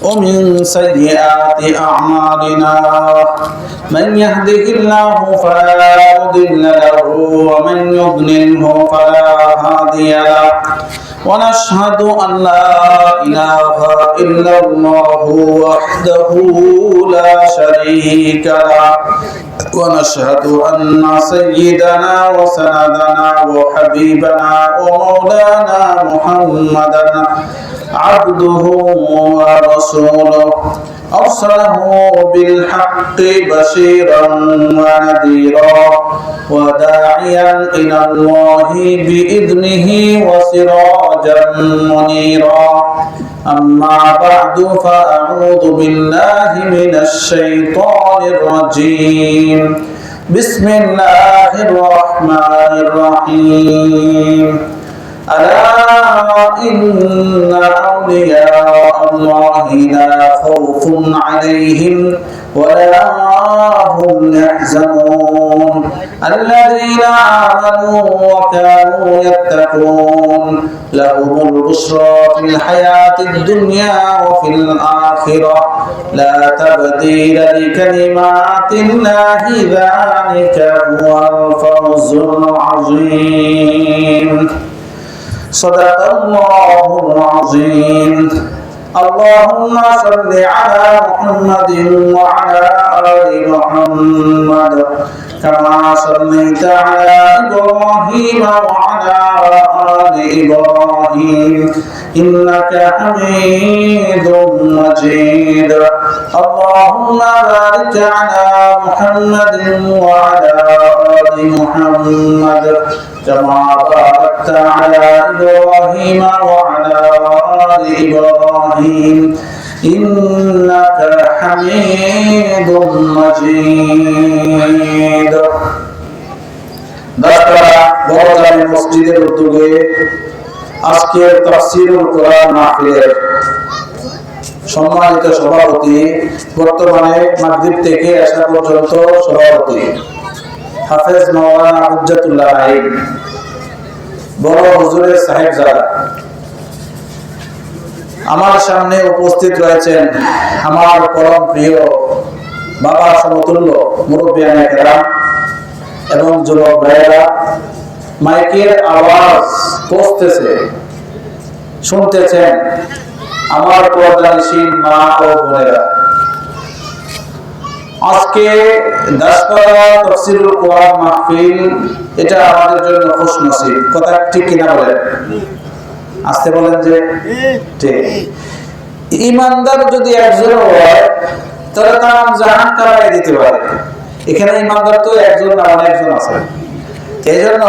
ومن سيئات أعمالنا من يهده الله فلا مضل له ومن يضلله فلا هادي له ونشهد أن لا إله إلا الله وحده لا شريك له ونشهد أن سيدنا وسندنا وحبيبنا ومولانا محمدا عبده ورسوله أرسله بالحق بشيرا ونذيرا وداعيا إلى الله بإذنه وسراجا منيرا أما بعد فأعوذ بالله من الشيطان الرجيم بسم الله الرحمن الرحيم ألا إن أولياء الله لا خوف عليهم ولا هم يحزنون الذين آمنوا وكانوا يتقون لهم البشرى في الحياة الدنيا وفي الآخرة لا تبديل لكلمات الله ذلك هو الفوز العظيم صدق الله العظيم اللهم صل على محمد وعلى آل محمد كما صليت على إبراهيم وعلى آل إبراهيم إنك حميد مجيد اللهم بارك على محمد وعلى آل محمد كما باركت على إبراهيم وعلى آل إبراهيم إنك حميد مجيد বড়দানি মসজিদের উদ্যোগে আজকের তাফসীরুল কোরআন মাহফিলের সম্মানিত সভাপতি, বর্তমানে মাগরিব থেকে এশা পর্যন্ত সভাপতি হাফেজ মাওলানা হুজ্জাতুল্লাহ নাইম, বড় হুজুরের সাহেবজাদা, আমার সামনে উপস্থিত রয়েছেন আমার পরম প্রিয় বাবা সমতুল্য মুরব্বিয়ানে কেরাম এবং যুবক ভাইয়েরা। মাইকের আওয়াজ পৌঁছতেছে, শুনতেছেন আমার পর্দানিশীল মা ও বোনেরা। আজকে দাসপাড়া তাফসীরুল কোরআন মাহফিল, এটা আমাদের জন্য খুশনসিব। কথা ঠিক কিনা বলেন? আসতে বলেন যে ঠিক। ইমানদার যদি একজন হয় তাহলে তার জাহান কারাই দিতে পারে। এখানে ইমানদার তো একজন না, অনেকজন আছে। এই জন্য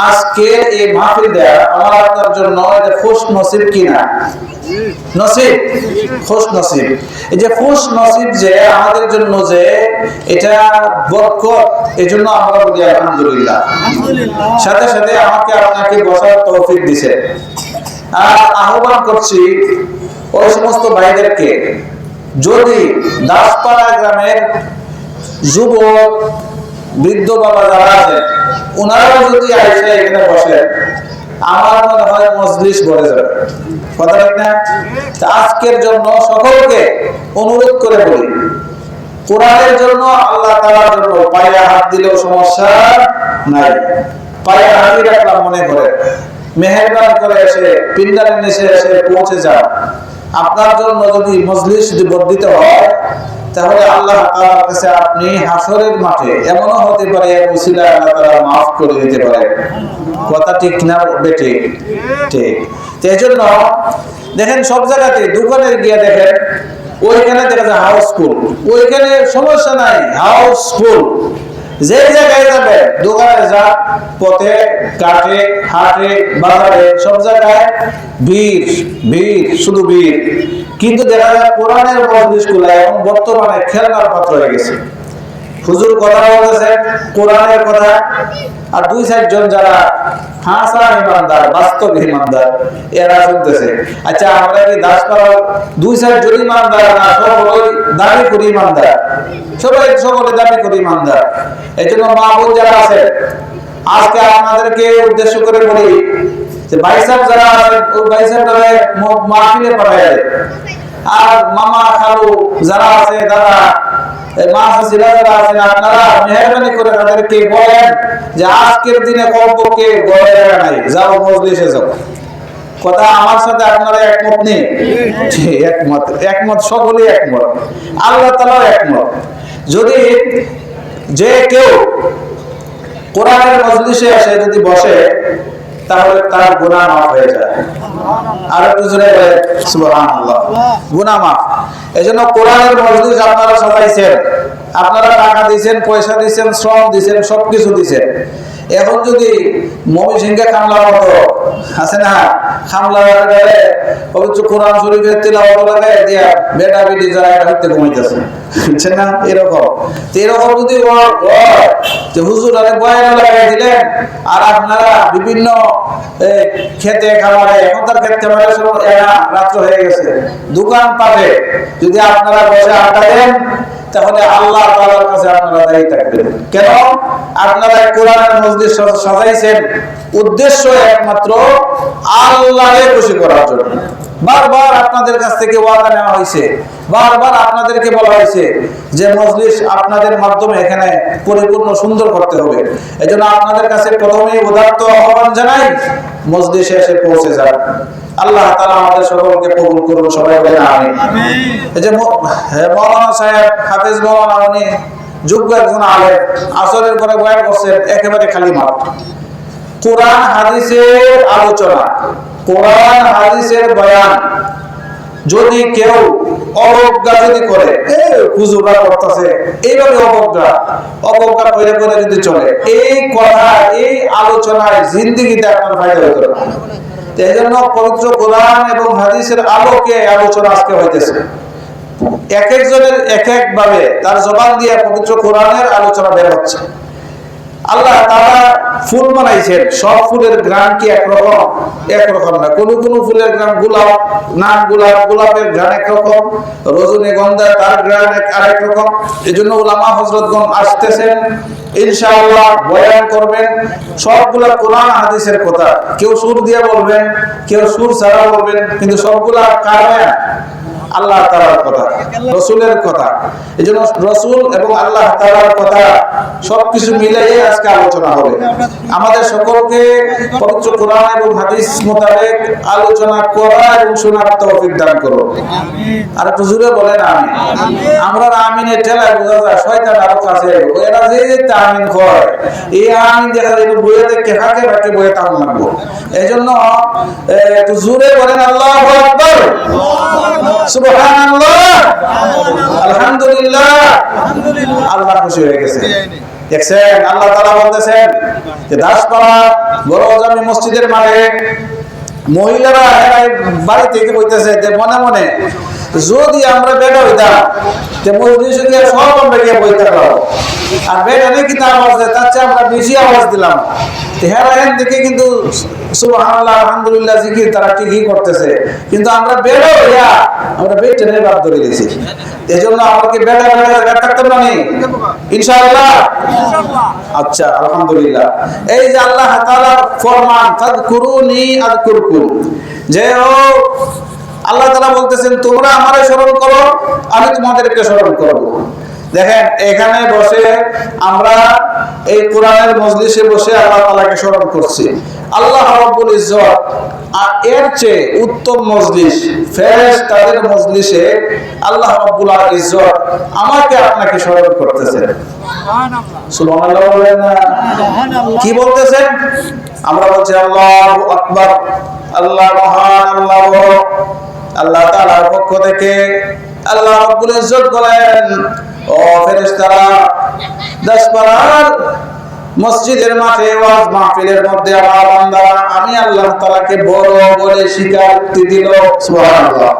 আজকে এই মাহফিল দেয়া আমার আপনার জন্য এটা খুশ নসিব কিনা? নসিব, খুশ নসিব। এই যে খুশ নসিব যে আমাদের জন্য, যে এটা বরকত, এই জন্য আমরা বলি আলহামদুলিল্লাহ। সাথে সাথে আমাকে আপনাকে বসার তৌফিক দিছে। আর আহ্বান করছি ওই সমস্ত ভাইদেরকে, যদি দাসপাড়া গ্রামের যুবক বৃদ্ধ বাবা যারা আছেন, ওনারাও যদি আইসে এখানে বসে, আমার মনে হয় মজলিস ভরে যাবে। কথা ঠিক না? আজকের জন্য সকলকে অনুরোধ করে বলি, কোরআনের জন্য, আল্লাহ তাআলার জন্য পায়ে হাত দিলেও সমস্যা নাই। পায়ে হাত রাখলাম মনে করে, মেহেরবান করে এসে পিন্ডারের নিচে এসে পৌঁছে যান। আপনার জন্য যদি মজলিস যদি বর্ধিত হয়, তাহলে আল্লাহ তাআলার কাছে আপনি হাসরের মাঠে এমনও হতে পারে এর উসিলায় আল্লাহ তাআলা মাফ করে দিতে পারে। কথা ঠিক না বেটে? ঠিক। এই জন্য দেখেন সব জায়গাতে দোকানে গিয়ে দেখেন, ওইখানে দেখা যায় হাউসফুল, ওইখানে সমস্যা নাই, হাউসফুল। যে জায়গায় যাবে, দোকানে যা, পথে ঘাটে হাটে বাজারে সব জায়গায় ভিড় ভিড়, শুধু ভিড়। কিন্তু দেখা যায় কোরআনের মজলিসগুলো এখন বর্তমানে খেলনার পাত্র হয়ে গেছে। হুজুর কথা বলতেছে কোরআনের কথা, আর দুই চারজন যারা হাসা ইমানদার, বাস্তব ইমানদার, এরা শুনতেছে। আচ্ছা, আমরা কি দাসপাড়ার দুই চারজন ইমানদার না? সবাই দাবি করি ইমানদার, সকলে দাবি করি ইমানদার। এই জন্য মা বোন যারা আছে, আজকে আপনাদেরকে উদ্দেশ্য করে বলি যে ভাই সাহেব যারা আছেন, ওই ভাই সাহেব মাহফিলে পাঠায়, আর মামা খালু যারা আছে, দাদা মা চাচিরা যারা আছেন, আপনারা মেহরবানি করে তাদেরকে বলেন যে আজকের দিনে কমপক্ষে ঘরে জায়গা নাই, যাও মজলিসে যাও। কথা আমার সাথে আপনারা একমত নেই? একমত, একমত, সকলেই একমত, আল্লাহ তাআলাও একমত। যদি যে কেউ কোরআনের মজলিসে এসে যদি বসে, তাহলে তার গুনাহ মাফ হয়ে যায়। আর একটু জোরে বলেন সুবহানাল্লাহ, গুনাহ মাফ। এজন্য কোরআনের মজলিস আপনারা সাজাইছেন, আপনারা টাকা দিয়েছেন, পয়সা দিয়েছেন, শ্রম দিয়েছেন, সবকিছু দিয়েছেন। এখন যদি ময়মনসিংহে কামলার মতো আছে না, কামলার পবিত্র কোরআন শরীফের তিলাওয়াত লাগায় দিয়া বেটা বেটি যারা এটা হইতে ঘুমাইতেছে, বুঝছেন না, এরকম যদি যে হুজুর আরে বয়ান লাগাই দিলেন, আর আপনারা বিভিন্ন খেতে খামারে, এখন তার খেত খামারে রাত্র হয়ে গেছে, দোকান পাবে, যদি আপনারা বসে আড্ডা দেন, তাহলে আল্লাহ তাআলার কাছে আপনারা দায়ী থাকবেন। কেন? আপনারা কোরআনের মজলিস সাজাইছেন উদ্দেশ্য একমাত্র আল্লাহকে খুশি করার জন্য। বারবার আপনাদের কাছ থেকে ওয়াদা নেওয়া হয়েছে, বারবার আপনাদেরকে বলা হয়েছে যে মজলিস আপনাদের মাধ্যমে এখানে পরিপূর্ণ সুন্দর করতে হবে। এজন্য আপনাদের কাছে প্রথমেই উদাত্ত আহ্বান জানাই, মজলিসে এসে পৌঁছে যান। আল্লাহ তাআলা আমাদের সকলকে কবুল করুন, সবাই বলেন আমিন। এই যে মাওলানা সাহেব, হাফেজ মাওলানা, উনি যোগ্য একজন আলেম, আসরের পরে বয়ান করছেন, একেবারে খালি মাঠ, কোরআন হাদিসের আলোচনা, কোরআন হাদিসের বয়ান। যদি কেউ অবজ্ঞা যদি করে, হুজুররা করতেছে এইভাবে অবজ্ঞা করে করে যদি চলে, এই কথা, এই আলোচনায় জিন্দেগিতে আপনার ফায়দা হতে পারে। এই জন্য পবিত্র কোরআন এবং হাদিসের আলোকে আলোচনা আজকে হইতেছে। এক একজনের এক এক ভাবে তার জবান দিয়ে পবিত্র কোরআনের আলোচনা বের হচ্ছে। আল্লাহ তাআলা ফুল বানাইছেন, সব ফুলের ঘ্রাণ কি একরকম? একরকম না। কোন কোন ফুলের ঘ্রাণ, গোলাপ, নাম গোলাপ, গোলাপের ঘ্রাণ একরকম, রজনীগন্ধা তার ঘ্রাণ আরেক রকম। এজন্য উলামা হযরতগণ আসতেছেন, ইনশাআল্লাহ বয়ান করবেন, সবগুলা কোরআন হাদিসের কথা। কেউ সুর দিয়ে বলবেন, কেউ সুর ছাড়া বলবেন, কিন্তু সবগুলা কার বয়ান? আল্লাহ তাআলার কথা, রাসূলের কথা। এজন্য রাসূল এবং আল্লাহ তাআলার কথা সবকিছু মিলিয়ে আজকে আলোচনা হবে। আমাদের সকলকে পবিত্র কোরআন এবং হাদিস মোতাবেক আলোচনা করা এবং শোনার তৌফিক দান করো, আমিন। আর একটু জোরে বলেন আমিন। আমরা আমিনের ঠেলায় বোঝা যায় শয়তান আরো কাছে, এরা যে আমিন কয়, এই আমিন দেখা যায় বইতে কেফাকে বাকি বইয়ে তাও লাগবো। এজন্য একটু জোরে বলেন আল্লাহু আকবার, সুবহানাল্লাহ, আলহামদুলিল্লাহ। আল্লাহ খুশি হয়ে গেছে। দেখছেন আল্লাহ তাআলা বলতেছেন যে দাসপাড়া বড় জামি মসজিদের মাঠে মহিলারা বাড়ি থেকে বলতেছে যে মনে মনে যদি আমরা বেটা হইতাম, যে মসজিদে গিয়ে সব আমরা গিয়ে বইতে পারবো, আর বেটা নাকি তার আওয়াজ দেয়, তার চেয়ে আমরা বেশি আওয়াজ দিলাম। হেরাইন দেখে কিন্তু সুবহানাল্লাহ, আলহামদুলিল্লাহ জিকির তারা ঠিকই করতেছে, কিন্তু আমরা বেড়া হইয়া আমরা বেটে নিয়ে বাদ ধরে গেছি। এই জন্য আমাকে বেড়া থাকতাম না, ইনশাআল্লাহ। আচ্ছা, আলহামদুলিল্লাহ। এই যে আল্লাহ তাআলার ফরমান, ফাযকুরুনি আযকুরকুম, যে ও আল্লাহ তাআলা বলতেছেন তোমরা আমারে স্মরণ করো, আমি তোমাদেরকে স্মরণ করব। দেখেন এখানে বসে আমরা এই কোরআনের মজলিসে বসে আল্লাহ তাআলাকে স্মরণ করছি। আল্লাহ রাব্বুল ইজ্জত এর চেয়ে উত্তম মজলিস ফেরেশতাদের মজলিসে আল্লাহ রাব্বুল ইজ্জত আমাকে আপনাকে স্মরণ করতেছেন। সুবহানাল্লাহ বলেন না? কি বলতেছেন? আমরা বলছি আল্লাহু আকবার, আল্লাহ মহান, আল্লাহ বড়। আল্লাহ তাআলার পক্ষ থেকে আল্লাহ রাব্বুল ইজ্জত বলেন, ও ফেরেশতারা, দাসপাড়ার মসজিদের মাঠে ওয়াজ মাহফিলের মধ্যে আমার বান্দারা আমি আল্লাহ তাআলাকে বড় বলে স্বীকৃতি দিল। সুবহানাল্লাহ।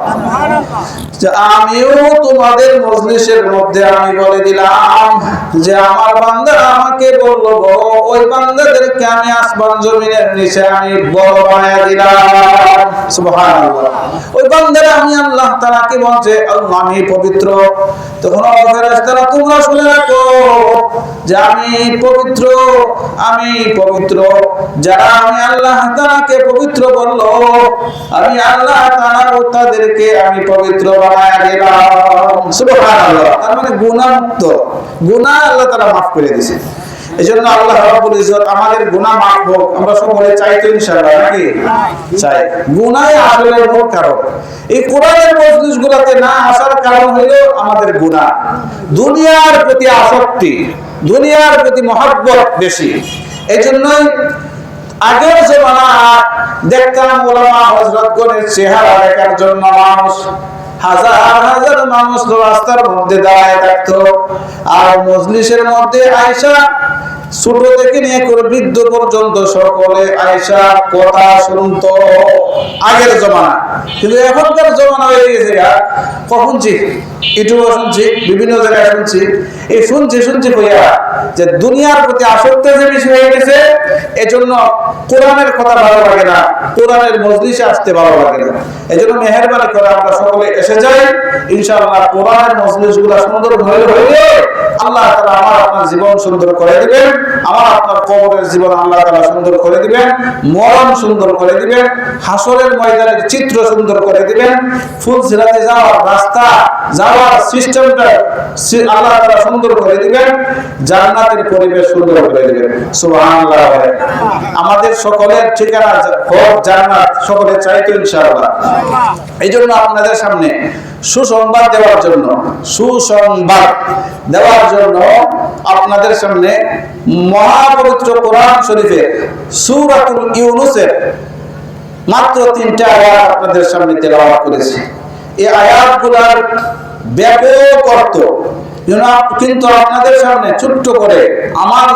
যে আমিও তোমাদের মজলিসের মধ্যে আমি বলে দিলাম যে আমার বান্দারা আমাকে বলল বড়, ওই বান্দাদেরকে আমি আসমান জমিনের নিচে আমি বড় বানায়া দিলাম। সুবহানাল্লাহ। ওই বান্দারা আমি আল্লাহ তাআলাকে বলছে আমি পবিত্র, তখন ফেরেশতারা তোমরা শুনে রাখো যে আমি পবিত্র, যারা আমি আল্লাহ তাআলাকে পবিত্র বললো, আমি আল্লাহ তাআলা তাদেরকে আমি পবিত্র বানায় দিলাম। সুবহানাল্লাহ। তার মানে গুনাহমুক্ত, গুনাহ আল্লাহ তাআলা মাফ করে দিয়েছে। এজন্য আল্লাহ রাব্বুল ইজ্জত আমাদের গুনাহ মাফ হোক, আমরা সকলে চাই তো ইনশাআল্লাহ, নাকি চাই? গুনাহ আসলে মূল কারণ এই কোরআনের মজলিসগুলোতে না আসার কারণ হলো আমাদের গুনাহ, দুনিয়ার প্রতি আসক্তি, দুনিয়ার প্রতি মহব্বত বেশি। এজন্যই আগের জামানা দেখতাম ওলামা হযরতগণের চেহারা দেখার জন্য মানুষ হাজার হাজার মানুষ রাস্তার মধ্যে দাঁড়ায় থাকতো, আর মজলিসের মধ্যে আয়েশা ছোট থেকে নিয়ে করে বৃদ্ধ পর্যন্ত সকলে আয়েশা কথা শুনতো, আগের জমানা। কিন্তু এখনকার জমানা হয়ে গেছে কখন ইউটিউবে শুনছি, বিভিন্ন জায়গায় শুনছি, এই শুনছি হইয়া যে দুনিয়ার প্রতি আসক্তি যে বেশি হয়ে গেছে, এজন্য কোরআনের কথা ভালো লাগে না, কোরআনের মজলিসে আসতে ভালো লাগে না। এজন্য মেহেরবানি করে আমরা সকলে এসে যাই ইনশাআল্লাহ। কোরআনের মজলিসগুলো সুন্দর হইলে আল্লাহ তাআলা আমার আপনার জীবন সুন্দর করে দিবেন, আমার আপনার কবরের জীবন আল্লাহ তাআলা সুন্দর করে দিবেন, মরণ সুন্দর করে দিবেন, হাসরের ময়দানের চিত্র সুন্দর করে দিবেন, ফুলসিরাতে যাওয়ার রাস্তা, যাওয়ার সিস্টেমটা আল্লাহ তাআলা সুন্দর করে দিবেন, জান্নাতের পরিবেশ সুন্দর করে দিবেন। সুবহানাল্লাহ। আমাদের সকলের ঠিকানা হোক জান্নাত, সকলে চাই তো ইনশাআল্লাহ। এইজন্য আপনাদের সামনে সুসংবাদ দেওয়ার জন্য আপনাদের সামনে মহাপবিত্র কোরআন শরীফের সূরাতুল ইউনূসের মাত্র 3টা আয়াত আপনাদের সামনে তেলাওয়াত করেছি। এই আয়াতগুলোর ব্যাপক অর্থ কিন্তু আপনাদের সামনে ছোট্ট করে আমার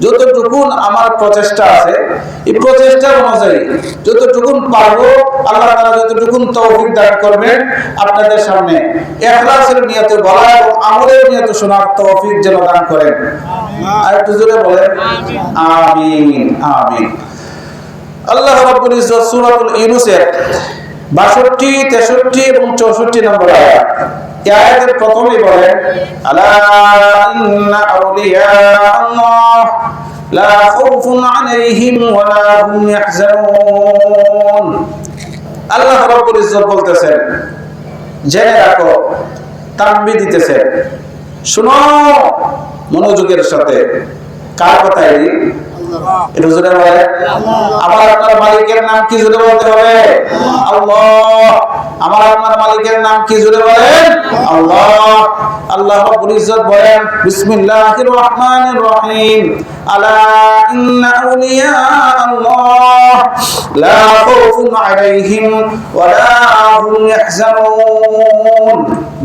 যতটুকুন আমার প্রচেষ্টা আছে, এই প্রচেষ্টা অনুযায়ী যতটুকুন পারবো আল্লাহ তাআলা যতটুকুন তৌফিক দান করবেন আপনাদের সামনে ইখলাসের নিয়তে বলা এবং আমলের নিয়তে শোনার তৌফিক যেন দান করেন। আর একটু জোরে বলেন আমিন আমিন। আল্লাহ রাব্বুল ইজ্জত সূরাতুল ইউনূসের 62, 63 এবং 64 নম্বর আয়াত, এই আয়াতের প্রথমেই বলেন আলা ইন্না আউলিয়া আল্লাহ লা খাউফুন আলাইহিম ওয়া লা হুম ইয়াহজানুন। আল্লাহ রাব্বুল ইজ্জত বলতেছেন, জেনে রাখো, তানবীহ দিতেছেন, শুনো মনোযোগের সাথে। কার কথা এই? এটা জোরে বলেন। আমার আপনার মালিকের নাম কি? জোরে বলতে হবে আল্লাহ। আমার আপনার মালিকের নাম কি? জোরে বলেন আল্লাহ। আল্লাহ রাব্বুল ইজ্জত বলেন বিসমিল্লাহির রহমানির রহিম আলা ইন্না আউলিয়া আল্লাহ লা খাউফুন আলাইহিম ওয়া লা হুম ইয়াহজানুন।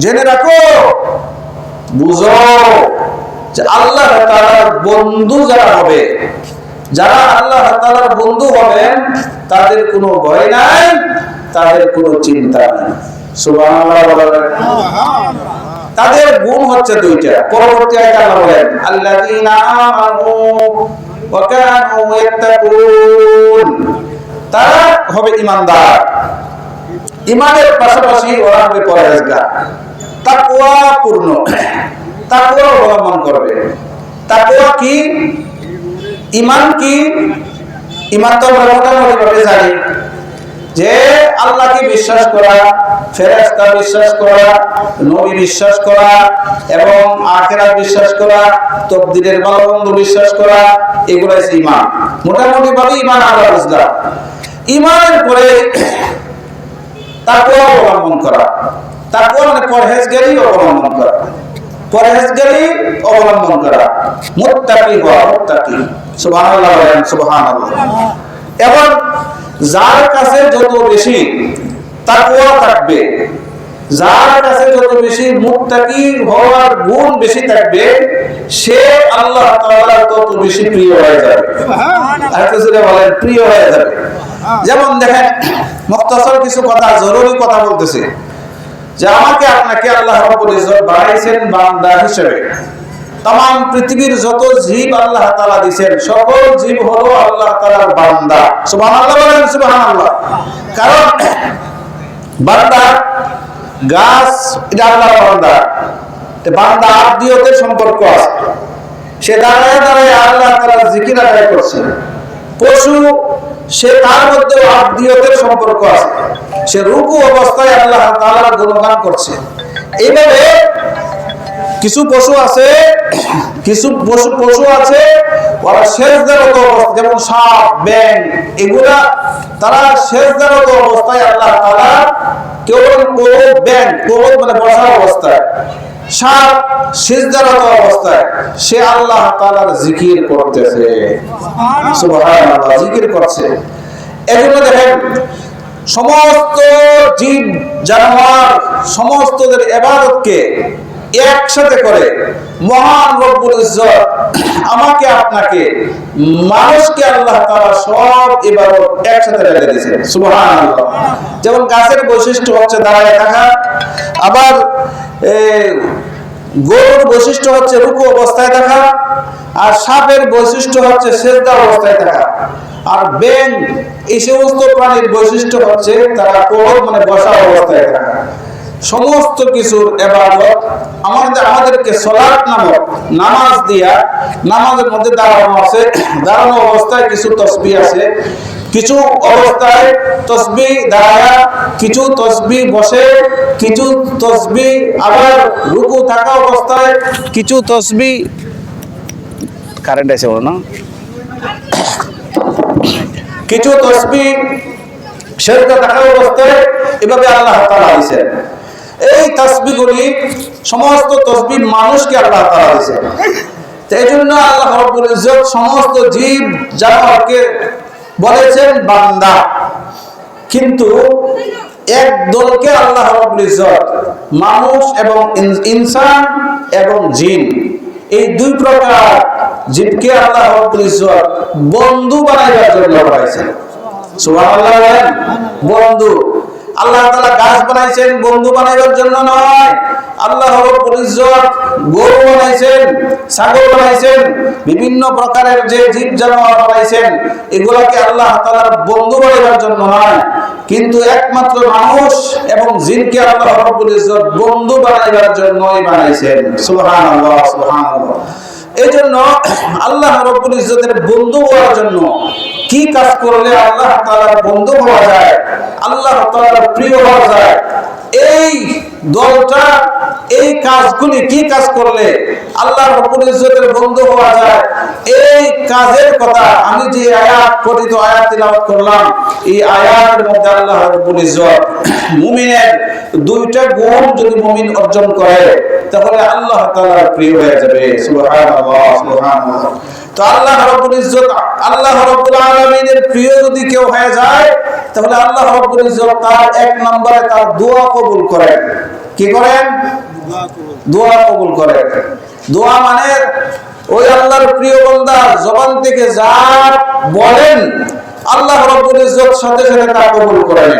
জেনে রাখো, বুঝো যে আল্লাহ তাআলার বন্ধু যারা হবে, যারা আল্লাহ তাআলার বন্ধু হবেন, তাদের কোনো ভয় নাই, তাদের কোনো চিন্তা নাই। সুবহানাল্লাহ। তাদের গুণ হচ্ছে দুইটা। পরবর্তী আয়াতে আল্লাহ বলেন আল্লাযীনা আমানু ওয়া কানু ইয়াত্তাকুন। তারা হবে ঈমানদার, ঈমানের পাশাপাশি ওরা হবে পরহেজগার, তাকওয়া পূর্ণ, তাকওয়া অবলম্বন করবে। তাকওয়া কি? ঈমান কি? ঈমান তো আমরা মোটামুটি ভাবে জানি যে আল্লাহকে বিশ্বাস করা, ফেরেশতা বিশ্বাস করা, নবী বিশ্বাস করা এবং আখিরাত বিশ্বাস করা, তাকদীরের ভালো-মন্দ বিশ্বাস করা, এগুলাই হচ্ছে ঈমান। মোটামুটি ভাবে ঈমান আমরা বুঝলাম। ঈমানের পরে তাকওয়া অবলম্বন করা। তাকওয়া মানে পরহেজগারি অবলম্বন করা, পরহেজগারি অবলম্বন করা, মুত্তাকি হওয়া, মুত্তাকি। সুবহানাল্লাহ বলেন সুবহানাল্লাহ। এবং যার কাছে যত বেশি তাকওয়া থাকবে, যার কাছে যত বেশি মুত্তাকি হওয়ার গুণ বেশি থাকবে, সে আল্লাহ তাআলার তত বেশি প্রিয় হয়ে যাবে। সুবহানাল্লাহ। আর কিছু বলেন প্রিয় হয়ে যাবে। যেমন দেখেন, মুখতাসার কিছু কথা, জরুরি কথা বলতেছে যে আমাকে আপনাকে আল্লাহ রাব্বুল ইজ্জত বানাইছেন বান্দা হিসেবে। तमाम পৃথিবীর যত জীব আল্লাহ তাআলা দিবেন, সকল জীব হলো আল্লাহ তাআলার বান্দা। সুবহানাল্লাহ বলেন সুবহানাল্লাহ। কারণ বান্দা গাছ এটা আল্লাহর বান্দা, বান্দা আত্মীয়দের সম্পর্ক আছে, সে দাঁড়ায় দাঁড়ায় আল্লাহ তাআলার জিকির আদায় করছে। পশু সে তার মধ্যে আত্মীয়দের সম্পর্ক আছে, সে রুকু অবস্থায় আল্লাহ তাআলার গুণগান করছে। এইভাবে কিছু পশু আছে, কিছু পশু আছে ওরা সেজদারত অবস্থা, যেমন সাপ, ব্যাঙ, এগুলা তারা সেজদারত অবস্থায় আল্লাহ তাআলা কেবল ব্যাঙ মানে বসা অবস্থায়, সাপ সিজদারত অবস্থায় সে আল্লাহ তাআলার জিকির করতেছে, সুবহানাল্লাহ, জিকির করছে। এজন্য দেখেন সমস্ত জীব জানোয়ার সমস্তদের ইবাদতকে একসাথে করে মহান রব্বুল ইজ্জত আমাকে আপনাকে মানুষকে আল্লাহ তাআলা সব ইবাদত একসাথে রেখে দিয়েছেন, সুবহানাল্লাহ। যেমন গাছের বৈশিষ্ট্য হচ্ছে দাঁড়ায় থাকা, আবার গরুর বৈশিষ্ট্য হচ্ছে রুকু অবস্থায় থাকা, আর সাপের বৈশিষ্ট্য হচ্ছে সিজদা অবস্থায় থাকা, আর ব্যাঙ এই সমস্ত প্রাণীর বৈশিষ্ট্য হচ্ছে তারা কোমর মানে বসা অবস্থায় থাকা। সমস্ত কিছুর ইবাদত আমাদেরকে সালাত নামক নামাজ দিয়া, নামাজের মধ্যে দাঁড়ানো আছে, দাঁড়ানো অবস্থায় কিছু তাসবিহ আছে, কিছু অবস্থায় তাসবিহ দাঁড়ায়া, কিছু তাসবিহ বসে, কিছু তাসবিহ আবার রুকু থাকা অবস্থায়, কিছু তাসবিহ কারেন্ট আছে বলো না, কিছু তাসবিহ সিজদা থাকা অবস্থায়, এভাবে আল্লাহ তাআলা দিয়েছেন। এই তাসবিহগুলি সমস্ত তাসবিহ মানুষকে আল্লাহ তাআলা দিয়েছেন। এই জন্য আল্লাহ রাব্বুল ইজ্জত সমস্ত জীব জানোয়ারকে বলেছেন বান্দা, কিন্তু এক দলকে আল্লাহ রাব্বুল ইজ্জত মানুষ এবং ইনসান এবং জিন এই দুই প্রকার জীবকে আল্লাহ রাব্বুল ইজ্জত বন্ধু বানাইবার জন্য বানাইছেন, সুবহানাল্লাহ বলেন। বন্ধু আল্লাহ তাআলা গাছ বানাইছেন বন্ধু বানাইবার জন্য নয়, আল্লাহ রাব্বুল ইজ্জত গরু বানাইছেন, ছাগল বানাইছেন, বিভিন্ন প্রকারের যে জীব জানোয়ার বানাইছেন এগুলোকে আল্লাহ তাআলার বন্ধু বানাইবার জন্য নয়, কিন্তু একমাত্র মানুষ এবং জিনকে আল্লাহ রাব্বুল ইজ্জত বন্ধু বানাইবার জন্যই বানাইছেন, সুবহানাল্লাহ সুবহানাল্লাহ। এইজন্য আল্লাহ রাব্বুল ইজ্জতের বন্ধু হওয়ার জন্য কি কাজ করলে আল্লাহ তাআলার বন্ধু হওয়া যায়, আল্লাহ তাআলার প্রিয় হওয়া যায়, এই দলটা এই কাজগুলি কি কাজ করলে আল্লাহ রাব্বুল ইজ্জতের বন্ধু হওয়া যায়, এই কাজের কথা আমি যে আয়াত পঠিত আয়াত তিলাওয়াত করলাম, এই আয়াতের মধ্যে আল্লাহ রাব্বুল ইজ্জত মুমিনের দুইটা গুণ যদি মুমিন অর্জন করে তাহলে আল্লাহ তাআলার প্রিয় হয়ে যাবে, সুবহানাল্লাহ সুবহানাল্লাহ। তো আল্লাহ রাব্বুল ইজ্জত আল্লাহ রাব্বুল আলামিনের প্রিয় যদি কেউ হয়ে যায় তাহলে আল্লাহ রাব্বুল ইজ্জত তার এক নম্বরে তার দোয়া কবুল করেন। কি করেন? দোয়া কবুল করেন। দোয়া মানে ওই আল্লাহর প্রিয় বান্দা জবান থেকে যা বলেন আল্লাহ রাব্বুল ইজ্জত সাথে সাথে তা কবুল করেন।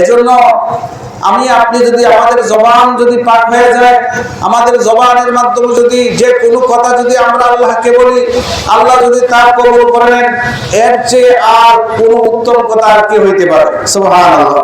এজন্য আমি আপনি যদি আমাদের জবান যদি পাক হয়ে যায়, আমাদের জবানের মাধ্যমে যদি যে কোনো কথা যদি আমরা আল্লাহকে বলি, আল্লাহ যদি তা কবুল করেন, এর চেয়ে আর কোনো উত্তম কথা আর কি হইতে পারে, সুবহানাল্লাহ।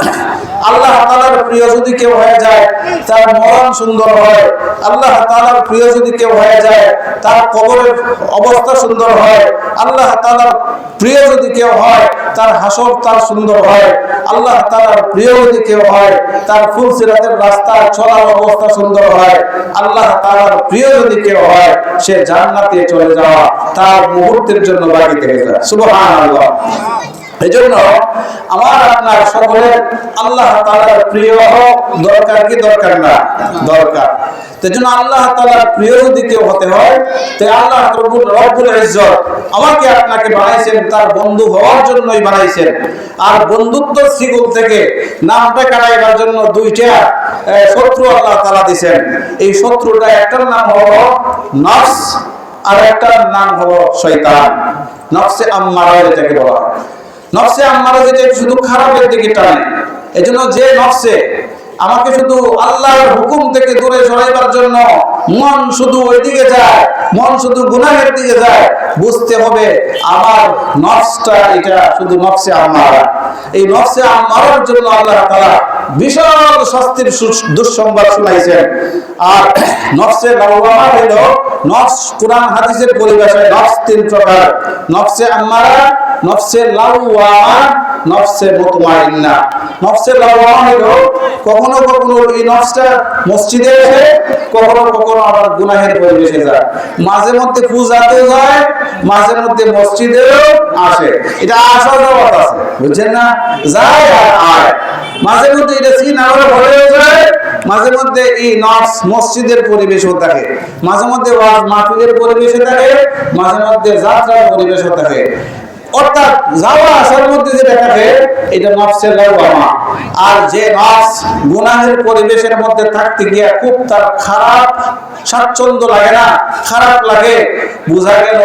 আল্লাহ তাআলার প্রিয় যদি কেউ হয়ে যায় তার মরণ সুন্দর হয়, আল্লাহ তাআলার প্রিয় যদি কেউ হয়ে যায় তার কবরের অবস্থা সুন্দর হয়, আল্লাহ তাআলার প্রিয় যদি কেউ হয় তার হাসর তার সুন্দর হয়, আল্লাহ তাআলার প্রিয় যদি কেউ হয় তার ফুলসিরাতের রাস্তা চলার অবস্থা সুন্দর হয়, আল্লাহ তাআলার প্রিয় যদি কেউ হয় সে জান্নাতে চলে যাওয়া তার মুহূর্তের জন্য বাকি থেকে যায়, সুবহানাল্লাহ। এজন্য আমার আপনার সকলের আল্লাহ তাআলার প্রিয় দরকার কি দরকার না? দরকার। সেজন্য আল্লাহ তাআলার প্রিয় যদি কেউ হতে হয় তাই আল্লাহ রব্বুল ইজ্জত আমাকে আপনাকে বানাইছেন তার বন্ধু হওয়ার জন্যই বানাইছেন। আর বন্ধুত্ব শিকল থেকে নামটা কাটাইবার জন্য দুইটা শত্রু আল্লাহ তাআলা দিবেন। এই শত্রুটা একটার নাম হলো নফস আর একটার নাম হলো শয়তান। নফসে আম্মারা যেটাকে বলা হয়, নফসে আম্মারা যেটা শুধু খারাপের দিকে টানে। এজন্য যে নফসে আমাকে শুধু আল্লাহর হুকুম থেকে দূরে সরাইবার জন্য মন শুধু ওইদিকে যায়, মন শুধু গুনাহের দিকে যায়, বুঝতে হবে আমার নফসটা এটা শুধু নফসে আম্মারা। এই নফসে আম্মারার জন্য আল্লাহ তাআলা বিশাল শাস্তির দুঃসংবাদ শুনাইছেন। আর নফসে লাওয়ামা হলো নফস, কোরআন হাদিসের পরিভাষায় নফস তিন প্রকার: নফসে আম্মারা, নফসে লাওয়ামা, নফসে মুতমাইন্না। নফসে লাওয়ামা হলো কখনো কখনো এই নফসটা মসজিদে আসে, কখনো কখনো আবার গুনাহের পরিবেশে যায়, মাঝে মধ্যে পূজাতেও যায়, মাঝে মধ্যে মসজিদেও আসে। এটা আসা যাওয়া আছে, বুঝছেন না? যায় আর আয়, মাঝে মধ্যে এটা সিনারা ভরেও যায়, মাঝে মধ্যে এই নফস মসজিদের পরিবেশও থাকে, মাঝে মধ্যে ওয়াজ মাহফিলের পরিবেশে থাকে, মাঝে মধ্যে যাত্রার পরিবেশও থাকে। অর্থাৎ যাওয়া আসার মধ্যে যেটা থাকে এটা নফসের লাওয়ামা। আর যে নফস গুনাহের পরিবেশের মধ্যে থাকতে গিয়ে খুব তার খারাপ স্বাচ্ছন্দ্য লাগে না, খারাপ লাগে, বোঝা গেল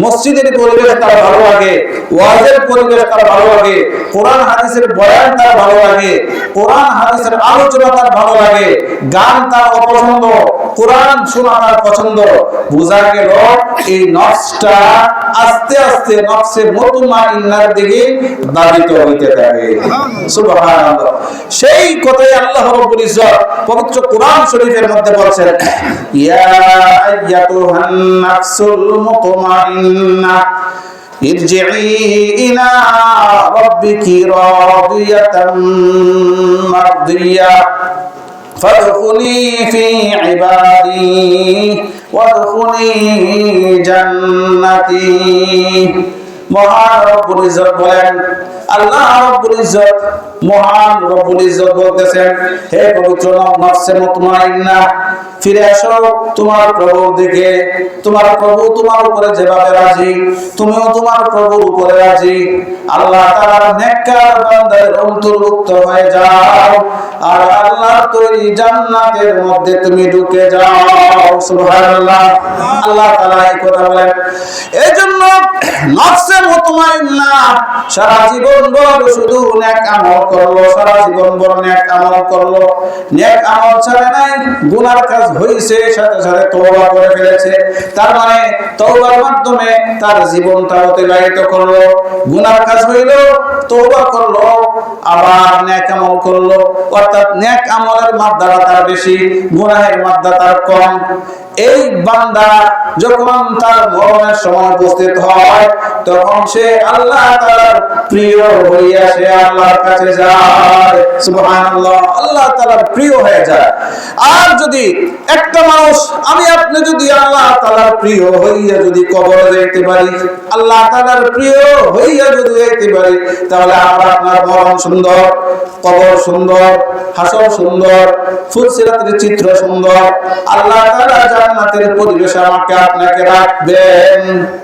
মসজিদের পরিবেশ তার ভালো লাগে, ওয়াজের পরিবেশ তার ভালো লাগে, কোরআন হাদিসের বয়ান তার ভালো লাগে, কোরআন হাদিসের আলোচনা তার ভালো লাগে, গান তার অপছন্দ, কোরআন শোনা তার পছন্দ। বোঝা গেল এই নফসটা আস্তে আস্তে নফসে মুতমাইন্নার দিকে ধাবিত হইতে থাকে। সুবহানাল্লাহ। সেই কথাই আল্লাহ রাব্বুল ইজ্জত পবিত্র কোরআন শরীফের মধ্যে বলেছেন, ইয়া আইয়াতুহান নাফসুল মুতমাইন্না ইরজিই ইলা রাব্বিকি রাদিয়াতাম মারদিয়া ফাদখুলি ফি ইবাদি ওয়াদখুলি জান্নাতি। মহান রব্বুল ইজ্জত বলেন, আল্লাহ রব্বুল ইজ্জত, মহান রব্বুল ইজ্জত বলতেছেন, হে পবিত্র নফসে মুতমাইন্না, ফিরে আসো তোমার প্রভুর দিকে। তোমার প্রভু তোমার উপরে যেভাবে রাজি, তুমিও তোমার প্রভুর উপরে রাজি। আল্লাহ তাআলার নেককার বান্দাদের অন্তর্ভুক্ত হয়ে যাও, আর আল্লাহর তৈরি জান্নাতের মধ্যে তুমি ঢুকে যাও। সুবহানাল্লাহ। আল্লাহ তাআলা এই কথা বলেন। এজন্য নফসে মুতমাইন্না সারা জীবন ভর শুধু নেক আমল করলো, সারা জীবন ভর নেক আমল করলো, নেক আমল ছাড়ে নাই, গুনার কাজ হইছে, সাথে সাথে তওবা করে ফেলেছে। তার মানে তওবার মাধ্যমে তার জীবনটা অতিবাহিত করলো, গুনার কাজ হইলো, তওবা করলো, আবার নেক আমল করলো। অর্থাৎ নেক আমলের মাত্রা তার বেশি, গুনাহের মাত্রা তার কম। এই বান্দা যখন তার মরণের সময় উপস্থিত হয়, তখন সে আল্লাহ তাআলার প্রিয় হইয়া সে আল্লাহর কাছে যায়। সুবহানাল্লাহ। আল্লাহ তাআলার প্রিয় হয়ে যায়। আর যদি একটা মানুষ, আমি আপনি যদি আল্লাহ তাআলার প্রিয় হইয়া যদি কবরে যাইতে পারি, আল্লাহ তাআলার প্রিয় হইয়া যদি যাইতে পারি, তাহলে আমার আপনার মরণ সুন্দর, কবর সুন্দর, হাসর সুন্দর, ফুলসিরাতের চিত্র সুন্দর। আল্লাহ তাআলা জান্নাতের পরিবেশে আমাকে আপনাকে রাখবেন।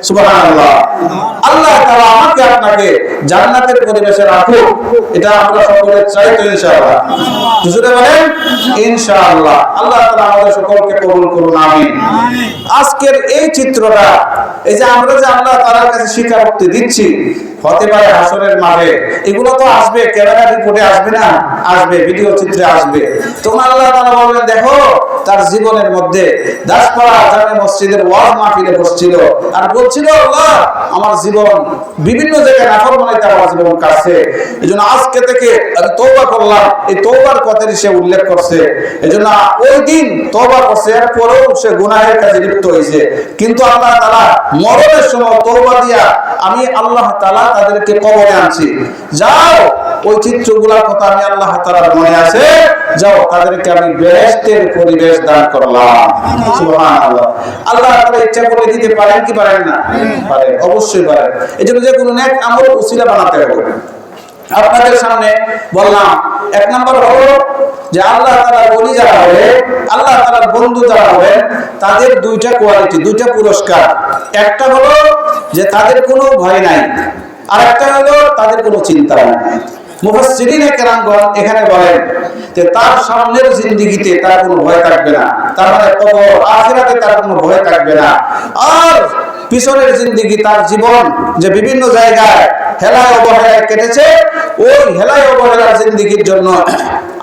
সুবহানাল্লাহ। আল্লাহ তাআলা আমাকে আপনাকে জান্নাতের পরিবেশে রাখুক, এটা আমরা সকলে চাই তো ইনশাআল্লাহ। বুঝতে পারেন? ইনশাআল্লাহ। আল্লাহ তাআলা আমাদের সকলকে কবুল করুন, আমিন। আজকের এই চিত্রটা, এই যে আমরা যে আল্লাহ তাআলার কাছে স্বীকারোক্তি দিচ্ছি, হতে পারে হাসরের মাঠে, এগুলো তো আসবে, ক্যামেরা রিপোর্টে আসবে না, আসবে, ভিডিও চিত্রে আসবে। তখন আল্লাহ তাআলা বলবেন, দেখো তার জীবনের মধ্যে দাসপাড়া জামে মসজিদের ওয়াজ মাহফিলে বসছিল আর বলছিল, আল্লাহ আমার জীবন বিভিন্ন জায়গায় নাফরমানিতে আমার জীবন কাটছে, এজন্য আজকে থেকে আমি তওবা করলাম। এই তওবার কথাই সে উল্লেখ করছে। এজন্য ওই দিন তওবা করছে, এরপরেও সে গুনাহের কাজে লিপ্ত হয়েছে, কিন্তু আল্লাহ তাআলা মরণের সময় তওবা দিয়া আমি আল্লাহ তাআলা তাদেরকে কবরে আনছি। যাও, ওই চিত্রগুলোর কথা আমি আল্লাহ তাআলার মনে আছে, যাও তাদেরকে আমি বেহেশতের পরিবেশ দান করলাম। সুবহানাল্লাহ। আল্লাহ তাআলা ইচ্ছা করে দিতে পারেন কি পারেন না? পারেন, অবশ্যই পারেন। এজন্য যে কোনো নেক আমল উসিলা বানাতে হবে। আপনাদের সামনে বললাম, এক নাম্বার হলো যে আল্লাহ তাআলার ওলি যারা হবে, আল্লাহ তাআলার বন্ধু যারা হবে, তাদের দুইটা কোয়ালিটি, দুইটা পুরস্কার। একটা হলো যে তাদের কোনো ভয় নাই, আর একটা হলো তাদের কোনো চিন্তা নাই। মুফাসসিরিনে কেরামগণ এখানে বলেন যে তার সামনের জিন্দেগিতে তার কোনো ভয় থাকবে না, তার মানে কবর আখিরাতে তার কোনো ভয় থাকবে না। আর পিছনের জিন্দেগি, তার জীবন যে বিভিন্ন জায়গায় হেলায় অবহেলায় কেটেছে, ওই হেলায় অবহেলার জিন্দেগির জন্য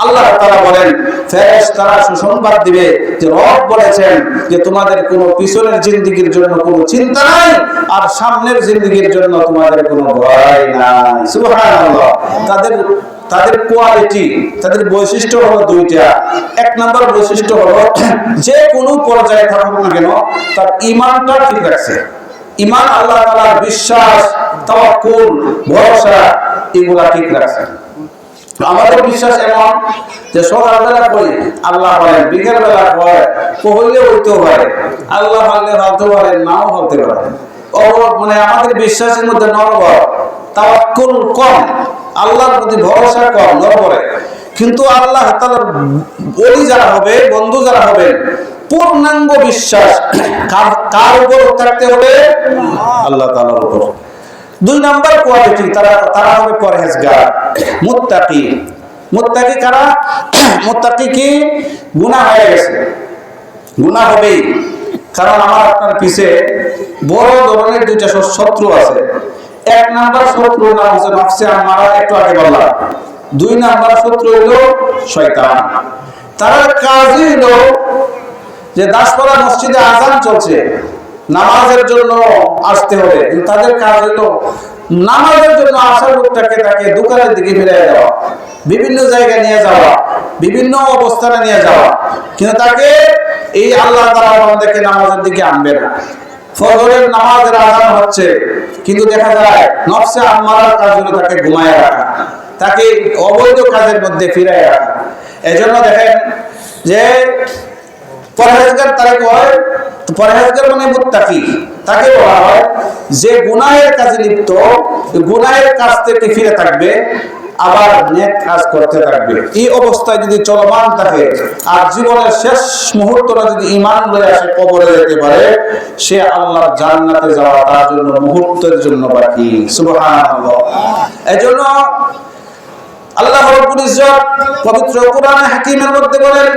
আল্লাহ তাআলা বলেন ফেরেশতারা সুসংবাদ দিবে যে রব বলেছেন যে তোমাদের কোনো পিছনের জিন্দেগীর জন্য কোনো চিন্তা নাই আর সামনের জিন্দেগীর জন্য তোমাদের কোনো ভয় নাই। সুবহানাল্লাহ। তাদের কোয়ালিটি, তাদের বৈশিষ্ট্য হলো দুইটা। এক নাম্বার বৈশিষ্ট্য হলো যে কোনো পর্যায়ে থাকুক না কেন তার ঈমানটা ঠিক রাখছে। ঈমান, আল্লাহ তাআলার বিশ্বাস, তাওয়াক্কুল, ভরসা এগুলা ঠিক রাখছে। আমাদের বিশ্বাস এমন যে সকালবেলা কই আল্লাহ বলেন, বিকেল বেলা কয় কইলে হইতেও পারে, আল্লাহ বললে হতে পারে, নাও হতে পারে। মানে আমাদের বিশ্বাসের মধ্যে নরবর, তাওয়াক্কুল কম, আল্লাহর প্রতি ভরসা কম, নরবরে। কিন্তু আল্লাহ তাআলার ওলি যারা হবে, বন্ধু যারা হবে, পূর্ণাঙ্গ বিশ্বাস কার উপর থাকতে হবে? আল্লাহ তাআলার উপর। দুই নাম্বার কোয়ালিটি, তারা হবে পরহেজগার, মুত্তাকি। মুত্তাকি কারা? মুত্তাকি কি? গুনাহ হয়ে গেছে, গুনাহ হবেই, কারণ আমার আপনার পিছে বড় ধরনের দুইটা শত্রু আছে। এক নাম্বার শত্রুর নাম হচ্ছে নফসে আম্মারা, একটু আগে বললাম। দুই নাম্বার শত্রু হলো শয়তান। তার কাজই হলো যে দাসপাড়া মসজিদে আযান চলছে, নামাজের জন্য আসতে হবে, কিন্তু তাদের কাজ হলো নামাজের জন্য আসার লোকটাকে তাকে দোকানের দিকে ফিরিয়ে দেওয়া, বিভিন্ন জায়গায় নিয়ে যাওয়া, বিভিন্ন অবস্থানে নিয়ে যাওয়া, কিন্তু তাকে এই আল্লাহ তাআলা বান্দাকে নামাজের দিকে আনবে না। ফজরের নামাজের আযান হচ্ছে, কিন্তু দেখা যায় নফসে আম্মারার কাজ হলো তাকে ঘুমায় রাখা, তাকে অবৈধ কাজের মধ্যে ফিরিয়ে রাখা। এজন্য দেখেন যে পরহেজগার তাকে কয়, পরহেজগার মানে মুত্তাকি। তাকে বলা হয় যে গুনাহের কাজে লিপ্ত, গুনাহের কাজ থেকে ফিরে থাকবে, আবার নেক কাজ করতে থাকবে। এই অবস্থায় যদি চলমান থাকে আর জীবনের শেষ মুহূর্তটা যদি ঈমান লয়ে আসে কবরে যেতে পারে, সে আল্লাহর জান্নাতে যাওয়া তার জন্য মুহূর্তের জন্য বাকি। সুবহানাল্লাহ। এজন্য আল্লাহ রাব্বুল ইজ্জত পবিত্র কোরআনে হাকীমের মধ্যে বলেন,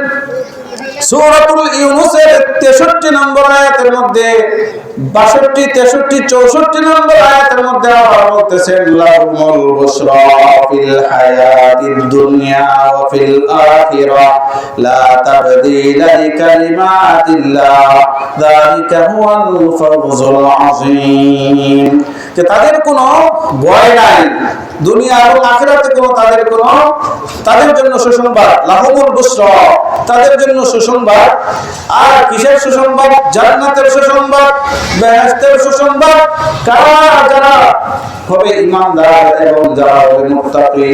সূরাতুল ইউনূসের 63 নম্বর আয়াতের মধ্যে, 62, 63, 64 নম্বর আয়াতের মধ্যে আল্লাহ বলতেছেন, লাহুমুল বুশরা ফিল হায়াতিদ দুনিয়া ওয়া ফিল আখিরাহ লা তাবদীলা লিকালিমাতিল্লাহ যালিকা হুয়াল ফাওজুল আযীম। যে তাদের কোনো ভয় নাই, দুনিয়া এবং আখিরাতে তাদের জন্য সুসংবাদ। লাহুমুল বুশরা, তাদের জন্য সুসংবাদ। আর কিসের সুসংবাদ? জান্নাতের সুসংবাদ, বেহেশতের সুসংবাদ। যারা হবে ঈমানদার এবং যারা হবে মুত্তাকি,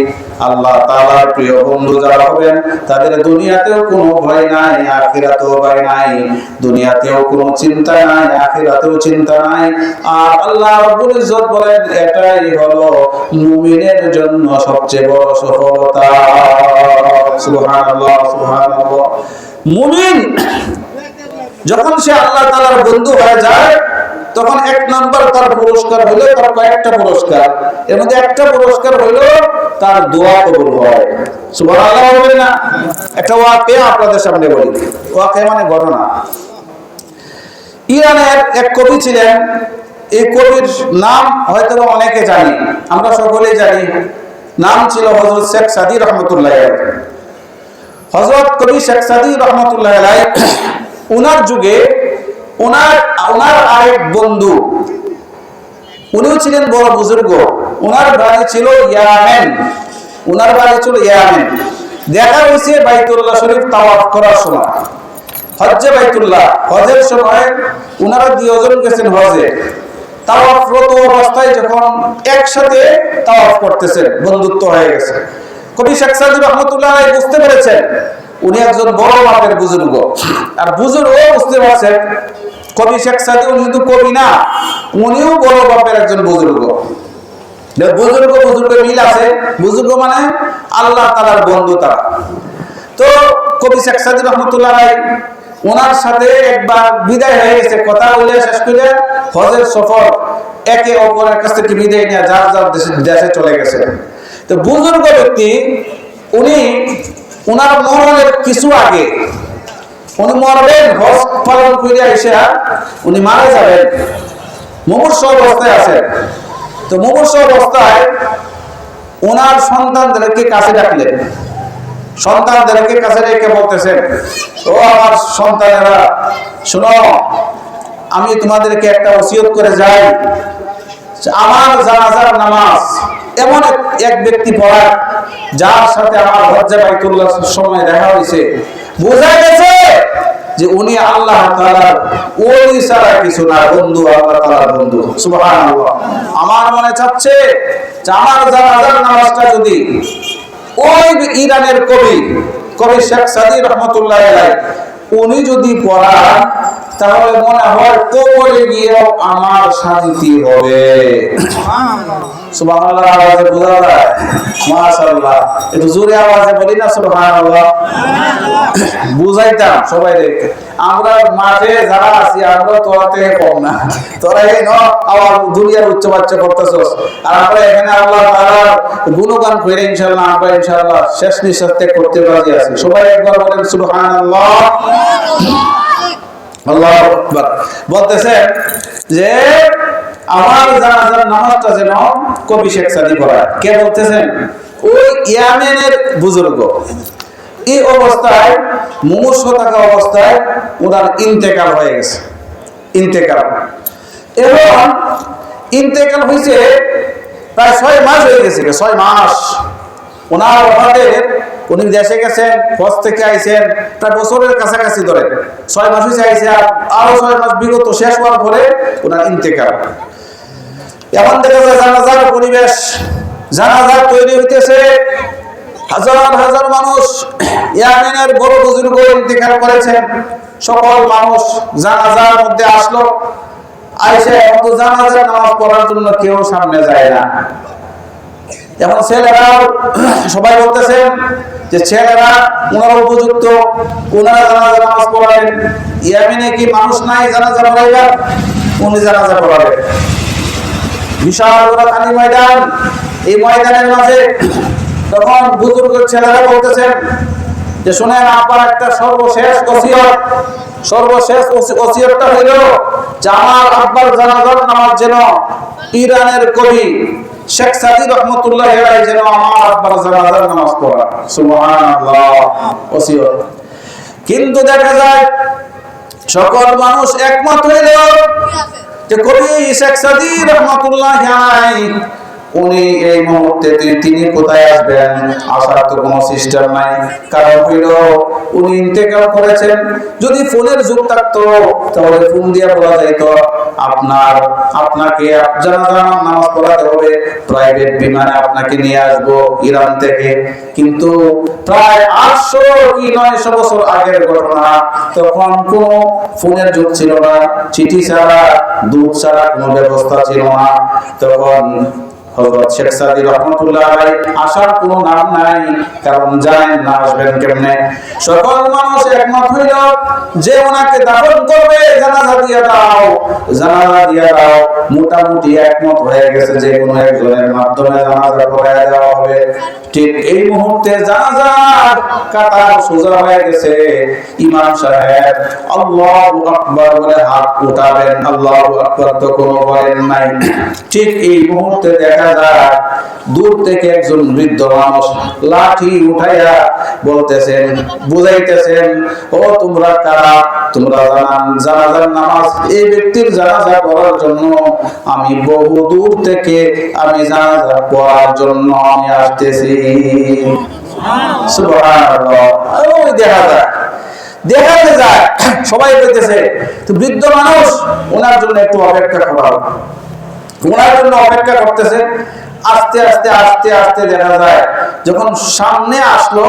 আল্লাহ তাআলার প্রিয় বন্ধু যারা হবেন, তাদের দুনিয়াতেও কোনো ভয় নাই, আখিরাতেও ভয় নাই। দুনিয়াতেও কোনো চিন্তা নাই, আখিরাতেও চিন্তা নাই। আর আল্লাহ রাব্বুল ইজ্জত বলেন, এটাই হলো মুমিনের জন্য সবচেয়ে বড় সফলতা। সুবহানাল্লাহ, সুবহানাল্লাহ। মুমিন যখন সে আল্লাহ তাআলার বন্ধু হয়ে যায়, তখন এক নাম্বার তার পুরস্কার হলো, তার কয়েকটা পুরস্কার, এর মধ্যে একটা পুরস্কার হলো তার দোয়া কবুল হয়। সুবহানাল্লাহ বলবেন না? একটা ওয়াকিয়া আপনাদের সামনে বলি। ওয়াকিয়া মানে ঘটনা। ইরানের এক কবি ছিলেন, এই কবির নাম হয়তো অনেকে জানি, আমরা সকলেই জানি। নাম ছিল হযরত শেখ সাদী রহমাতুল্লাহ আলাইহি। হযরত কবি শেখ সাদী রহমাতুল্লাহ আলাইহি, ওনার যুগে ওনার আরেক বন্ধু, উনিও ছিলেন বড় বুজুর্গ। ওনার বাড়ি ছিল ইয়ামেন। দেখা হয়েছে বাইতুল্লাহ শরীফ তাওয়াফ করার সময়, হজ্জে বাইতুল্লাহ, হজের সময় ওনারা দুজন গেছেন হজে। তাওয়াফরত অবস্থায় যখন একসাথে তাওয়াফ করতেছেন, বন্ধুত্ব হয়ে গেছে। কবি শেখ সাদী রহমাতুল্লাহ আলাইহি বুঝতে পেরেছেন উনি একজন বড় মাপের বুজুর্গ। আর বুজুর্গ বুঝতে পারছেন কবি শেখ সাদী উনি কিন্তু কবি না, উনিও বড় মাপের একজন বুজুর্গ। বুজুর্গ মিল আছে। বুজুর্গ মানে আল্লাহ তাআলার বন্ধু তারা। তো কবি শেখ সাদী রহমাতুল্লাহ আলাইহি ওনার সাথে একবার বিদায় হয়ে গেছে, কথা বলে শেষ করে হজের সফর একে অপরের কাছ থেকে বিদায় নিয়ে যার যার দেশে চলে গেছে। তো বুজুর্গ ব্যক্তি উনি ওনার মরণের কিছু আগে, উনি মরবেন, হজ পালন করে এসে উনি মারা যাবেন, মুমূর্ষু অবস্থায় আছেন। তো মুমূর্ষু অবস্থায় ওনার সন্তানদেরকে কাছে ডাকলেন, সন্তানদেরকে কাছে রেখে বলতেছেন, ও আমার সন্তানেরা শোনো, আমি তোমাদেরকে একটা ওসিয়ত করে যাই, আমার জানাজার নামাজ এমন এক ব্যক্তি পড়ায় যার সাথে আমার হজ্জে বাইতুল্লাহ সময় দেখা হয়েছে, বোঝা গেছে যে উনি আল্লাহ তাআলার ওলি ছাড়া কিছু না, বন্ধু, আল্লাহ তাআলার বন্ধু। সুবহানাল্লাহ। আমার মনে চাচ্ছে যে আমার জানাজার নামাজটা যদি ওই ইরানের কবি শেখ সাদী রহমতুল্লাহ আলাইহি উনি যদি পড়ান, তাহলে মনে হয় কবরে গিয়েও আমার শান্তি হবে। সুবহানাল্লাহ আওয়াজে বোঝা যায়? মাশাআল্লাহ। একটু জোরে আওয়াজে বলি না সুবহানাল্লাহ? বুঝাইতাম সবাই দেখে। আমরা মাঠে যারা আছি, আমরা তোরা থেকে কম না। তোরা এই আওয়াজ দুনিয়ার উচ্চ বাচ্চা করতেছস, আর আমরা এখানে আল্লাহ তাআলার গুণগান করে ইনশাআল্লাহ আমরা ইনশাআল্লাহ শেষ নিঃশ্বাস ত্যাগ করতে রাজি আছি। সবাই একবার বলেন সুবহানাল্লাহ। আল্লাহু আকবার। বলতেছেন যে আমার জানাজার নামাজটা যেন কবি শেখ সাদী পড়ায়। কে বলতেছেন? ওই ইয়েমেনের বুজুর্গ। এই অবস্থায়, মুমূর্ষ থাকা অবস্থায় ওনার ইন্তেকাল হয়ে গেছে। এবং ইন্তেকাল হয়েছে প্রায় 6 মাস হয়ে গেছে। 6 মাস ওনার ওফাতের, উনি দেশে গেছেন, হজ থেকে আইছেন, প্রায় বছরের কাছাকাছি ধরে 6 মাস হয়েছে আইছে, আরো 6 মাস বিগত শেষ হওয়ার পরে ওনার ইন্তেকাল। এখন দেখা যায় জানাজার পরিবেশ, জানাজা তৈরি হইতেছে, হাজার হাজার মানুষ, ইয়েমেনের বড় বুজুর্গ ইন্তেকাল করেছেন, সকল মানুষ জানাজার মধ্যে আসলো, আইসে এখন জানাজার নামাজ পড়ার জন্য কেউ সামনে যায় না। এখন ছেলেরাও সবাই বলতেছেন যে ছেলেরা ওনারা উপযুক্ত, ওনারা জানাজা নামাজ পড়াবেন, ইয়েমেনে কি মানুষ নাই জানাজা পড়াইবার? উনি জানাজা পড়াবেন। বিশাল খালি ময়দান, এই ময়দানের মাঝে তখন বুজুর্গ ছেলেরা বলতেছেন যে শুনেন, আপনার একটা সর্বশেষ ওসিয়তটা হইল যে আমার আব্বার জানাজার নামাজ যেন ইরানের কবি শেখ সাদী রহমতুল্লাহ আলাইহি যেন আমার আব্বার জানাজার নামাজ পড়া। সুবহানাল্লাহ, ওসিয়ত। কিন্তু দেখা যায় সকল মানুষ একমত হইল যে কবি শেখ সাদী রহমতুল্লাহ আলাইহি উনি এই মুহূর্তে তিনি কোথায় আসবেন, আসার তো কোনো সিস্টেম নাই। কারণ হইল উনি ইন্তেকাল করেছেন। যদি ফোনের যুগ থাকতো তাহলে ফোন দিয়ে বলা যাইত আপনাকে জানাজা নামাজ পড়াতে হবে, প্রাইভেট বিমানে আপনাকে নিয়ে আসবো ইরান থেকে। কিন্তু প্রায় 800 কি 900 বছর আগের ঘটনা, তখন কোনো ফোনের যুগ ছিল না, চিঠি ছাড়া, দূত ছাড়া কোনো ব্যবস্থা ছিল না। তখন হযরত শেখ সাদী রহমাতুল্লাহ আলাইহি আসার কোনো নাম নাই, কারণ জানেন না আসবেন কেমনে। সকল মানুষ একমত হইল যে ওনাকে দাফন করবে, জানাজা দিয়ে দাও। মোটামুটি একমত হয়ে গেছে যে কোনো একজনের মাধ্যমে জানাজা পড়ায় দেওয়া হবে। ঠিক এই মুহূর্তে জানাজার কাতার সোজা হয়ে গেছে। ইমাম সাহেব আল্লাহু আকবার বলে হাত উঠাবেন, আল্লাহু আকবার তো কোনো বলেন নাই। ঠিক এই মুহূর্তে দেখা যায় দূর থেকে একজন বৃদ্ধ মানুষ লাঠি উঠাইয়া বলতেছেন, বুঝাইতেছেন, ও তোমরা কারা? তোমরা জানাজার নামাজ, এই ব্যক্তির জানাজা পড়ার জন্য আমি বহু দূর থেকে আমি জানাজা পড়ার জন্য আমি আসতেছি। সুবহানাল্লাহ। ওই দেখাতে যায় সবাই বলতেছে, তো বৃদ্ধ মানুষ, ওনার জন্য একটু অপেক্ষা করা, ওনার জন্য অপেক্ষা করতেছে। আস্তে আস্তে আস্তে আস্তে দেখা যায় যখন সামনে আসলো,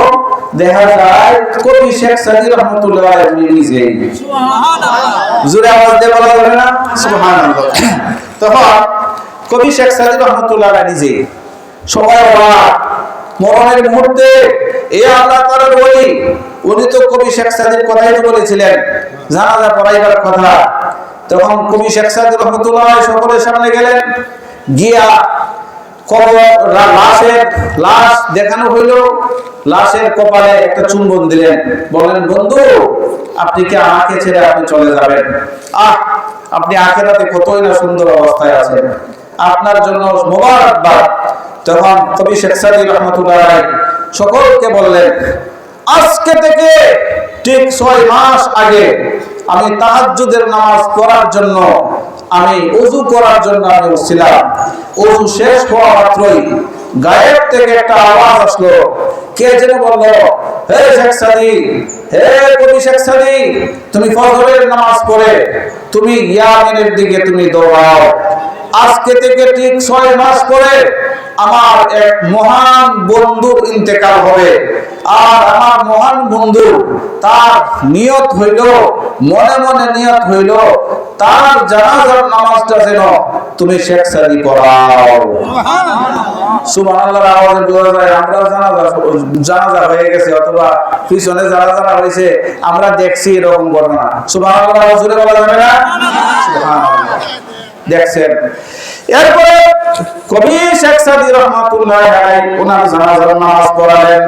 দেখা যায় কবি শেখ সাদী রহমতুল্লাহ আলাইহি নিজেই। জোরে আওয়াজ দিয়ে বলা যাবে না? সুবহানাল্লাহ। তখন কবি শেখ সাদী রহমতুল্লাহ আলাইহি নিজেই। সবাই মরণের মুহূর্তে এ আল্লাহ তাআলার ওলি, উনি তো কবি শেখ সাদীর কথাই তো বলেছিলেন, জানাজা পড়াইবার কথা। তখন কবি শেখ সাদী রহমতুল্লাহ আলাইহি সকলের সামনে গেলেন, গিয়া লাশ দেখানো হইল, লাশের কপালে একটা চুম্বন দিলেন, বলেন, বন্ধু আপনি কি আমাকে ছেড়ে আপনি চলে যাবেন? আপনি আখিরাতে কতই না সুন্দর অবস্থায় আছেন, আপনার জন্য মোবারকবাদ। তখন কবি শেখ সাদী রহমতুল্লাহ আলাইহি সকলকে বললেন আজকে থেকে ঠিক 6 মাস আগে আমি তাহাজ্জুদের নামাজ পড়ার জন্য আমি ওযু করার জন্য আমি উঠছিলাম। ওযু শেষ হওয়া মাত্রই গায়েব থেকে একটা আওয়াজ আসলো। কে যেন বলল, হে শেখ সাদি, হে কবি শেখ সাদি, তুমি ফজরের নামাজ পড়ে তুমি ইয়ামিনের দিকে তুমি দৌড়াও। আজকে থেকে ঠিক 6 মাস পরে আমার এক মহান বন্ধুর ইন্তেকাল হবে। আর আমার মহান বন্ধু তার নিয়ত হইল, মনে মনে নিয়ত হইল, তার জানাজার নামাজটা যেন তুমি শেখ সাদি পড়াও। সুবহানাল্লাহর আওয়াজে বোঝা যায় আমরা জানাজা হয়ে গেছে অথবা পিছনে জানাজা হয়েছে, আমরা দেখছি এরকম ঘটনা। সুবহানাল্লাহ জোরে বলা যাবে না? সুবহানাল্লাহ। দেখছেন, এরপরে কবি শেখ সাদি রহমাতুল্লাহ আলাইহি ওনার জানাজার নামাজ পড়ালেন।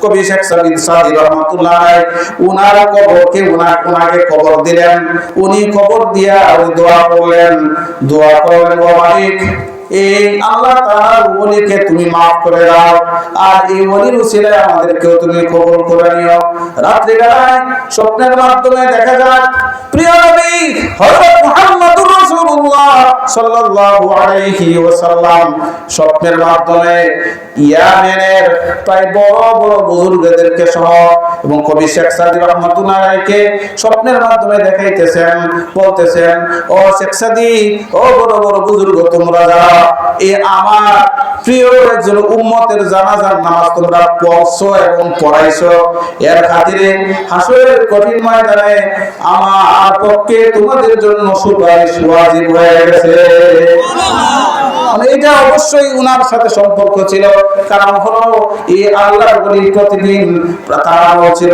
কবি শেখ সাদি রহমাতুল্লাহ আলাইহি ওনার কবরকে ওনাকে কবর দিলেন। উনি কবর দিয়া দোয়া করলেন, ও মালিক, এই আল্লাহ তাআলার ওলিকে তুমি maaf করে দাও, আর এই ওলির উসিলায় আমাদেরকেও তুমি কবুল করে নিও। রাত্রি বেলায় স্বপ্নের মাধ্যমে দেখা যায় প্রিয় নবী হযরত মুহাম্মদুর রাসূলুল্লাহ সাল্লাল্লাহু আলাইহি ওয়াসাল্লাম স্বপ্নের মাধ্যমে ইয়ামেনের প্রায় বড় বড় বুজুর্গদেরকে সহ এবং কবি শেখ সাদি রহমাতুল্লাহ আলাইহিকে স্বপ্নের মাধ্যমে দেখাইতেছেন, বলতেছেন, ও শেখ সাদি, ও বড় বড় বুজুর্গ, তোমরা যারা এই আমার প্রিয় একজন উম্মতের জানাজার নামাজ তোমরা পড়ছো এবং পড়াইছো, এর খাতিরে হাসরের কঠিন ময়দানে আমার পক্ষে তোমাদের জন্য সুপারিশ ওয়াজিব হয়ে গেছে। এটা অবশ্যই উনার সাথে সম্পর্ক ছিল, কারণ হলো এই আল্লাহর ওলি প্রতিদিন তারাও ছিল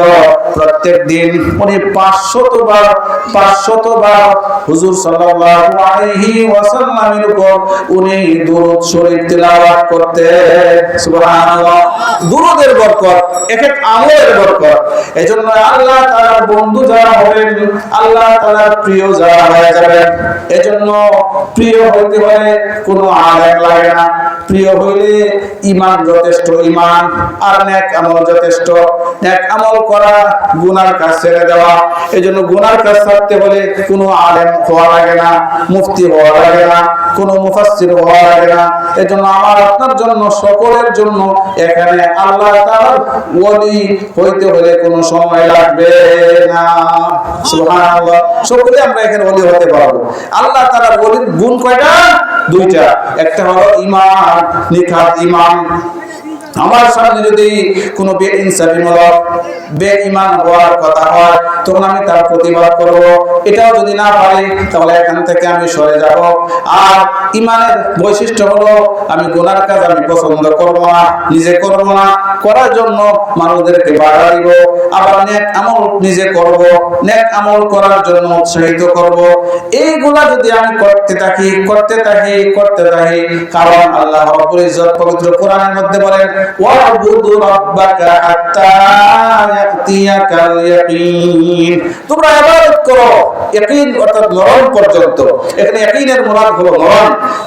প্রত্যেক দিন উনি 500 বার হুজুর সাল্লাল্লাহু আলাইহি ওয়াসাল্লামের উপর উনি দুরূদ শরীফ তিলাওয়াত করতেন। সুবহানাল্লাহ। দুরূদের বরকত, এক এক আমলের বরকত। এজন্য আল্লাহ তাআলার বন্ধু যারা হবেন, আল্লাহ তাআলার প্রিয় যারা হয়ে যাবেন, এজন্য প্রিয় হইতে হলে কোনো আলেম লাগে না। প্রিয় হইলে ঈমান যথেষ্ট, ঈমান আর নেক আমল যথেষ্ট। নেক আমল করা, গুনার কাজ ছেড়ে দেওয়া। এজন্য গুনার কাজ ছাড়তে হলে কোনো আলেম হওয়া লাগে না, মুফতি হওয়া লাগে না, কোনো মুফাসসির হওয়া লাগে না। এজন্য আমার আপনার জন্য, সকলের জন্য এখানে আল্লাহ তাআলার ওলি হইতে হলে কোনো সময় লাগবে না। সুবহানাল্লাহ। সকলে আমরা এখানে ওলি হতে পারবো। আল্লাহ তাআলার ওলির গুণ কয়টা? 2টা। একটা হলো ঈমান, নিখাত ঈমান। আমার সামনে যদি কোনো বেইনসাফিমূলক, বেঈমান হওয়ার কথা হয়, তখন আমি তার প্রতিবাদ করব। এটাও যদি না পারি, তাহলে এখান থেকে আমি সরে যাব। আর ঈমানের বৈশিষ্ট্য হলো আমি গুনার কাজ আমি পছন্দ করব না, নিজে করব না, করার জন্য মানুষদেরকে বাধা দিব। আবার নেক আমল নিজে করব, নেক আমল করার জন্য উৎসাহিত করব। এইগুলা যদি আমি করতে থাকি, কারণ আল্লাহ রাব্বুল ইজ্জত পবিত্র কোরআনের মধ্যে বলেন, ওয়া'বুদ রাব্বাকা হাত্তা ইয়াতিয়াকাল ইয়াকিন। তোমরা ইবাদত করো ইয়াকিন অর্থাৎ মরণ পর্যন্ত। এখানে ইয়াকিনের মুরাদ হলো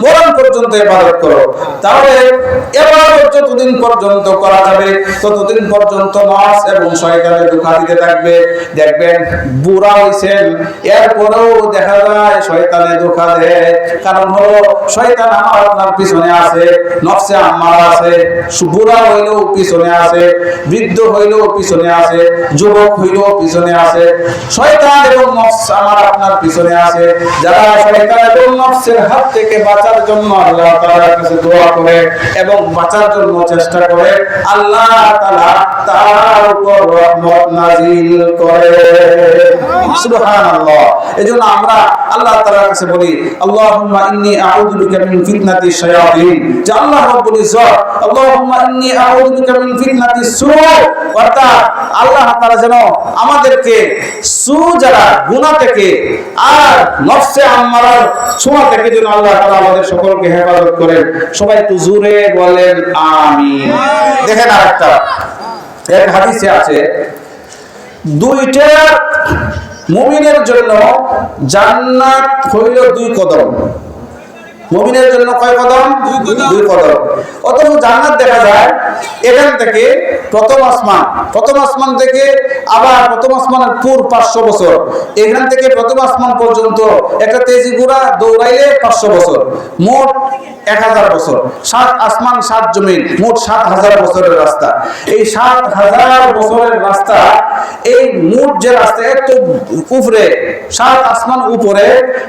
মরণ পর্যন্ত ইবাদত করো। তাহলে ইবাদত যতদিন পর্যন্ত করা যাবে ততদিন পর্যন্ত নফস এবং শয়তানের ধোঁকা দিতে থাকবে। দেখবেন বুড়া হইছেন, এরপরেও দেখা যায় শয়তানে ধোঁকা দেয়। কারণ হলো শয়তান আমার আপনার পিছনে আছে, নফসে আম্মারা আছে। বুড়া হইলেও পিছনে আছে, বৃদ্ধ হইলেও পিছনে আছে, যুবক হইলেও পিছনে আছে। শয়তান এবং নফস আমার আপনার পিছনে আছে। যারা শয়তান এবং নফসের হাত থেকে বাঁচার জন্য আল্লাহ তাআলার কাছে দোয়া করে এবং বাঁচার জন্য চেষ্টা করে, আল্লাহ তাআলা তার উপর রহমত নাযিল করে। সুবহানাল্লাহ। এজন্য আমরা আল্লাহ তাআলার কাছে বলি, আল্লাহুম্মা ইন্নী আউযু বিকা মিন ফিতনাতিশ শায়াতিন। যে আল্লাহ রাব্বুল ইজ্জত, আল্লাহুম্মা ইন্নী আউযু বিকা মিন ফিতনাতিস সু, অর্থাৎ আল্লাহ তাআলা যেন আমাদেরকে সু যারা গুনাহ থেকে আর নফসে আম্মারার ছোঁয়া থেকে যেন আল্লাহ তাআলা আমাদের সকলকে হেফাজত করেন। সবাই একটু জোরে বলেন আমিন। দেখেন আরেকটা এক হাদিসে আছে, 2টা মুমিনের জন্য জান্নাত হইল 2 কদম। মুমিনের জন্য কয় কদম? 2 কদম। অথচ জান্নাত দেখা যায় এখান থেকে প্রথম আসমান থেকে আবার প্রথম আসমানের পুর 500 বছর, এখান থেকে প্রথম আসমান পর্যন্ত একটা তেজি ঘোড়া দৌড়াইলে 500 বছর, মোট 1000 বছর। 7 আসমান 7 জমিন, মোট 7000 বছরের রাস্তা। এই 7000 বছরের রাস্তা, এই মোট যে রাস্তা এত উপরে, 7 আসমান উপরে,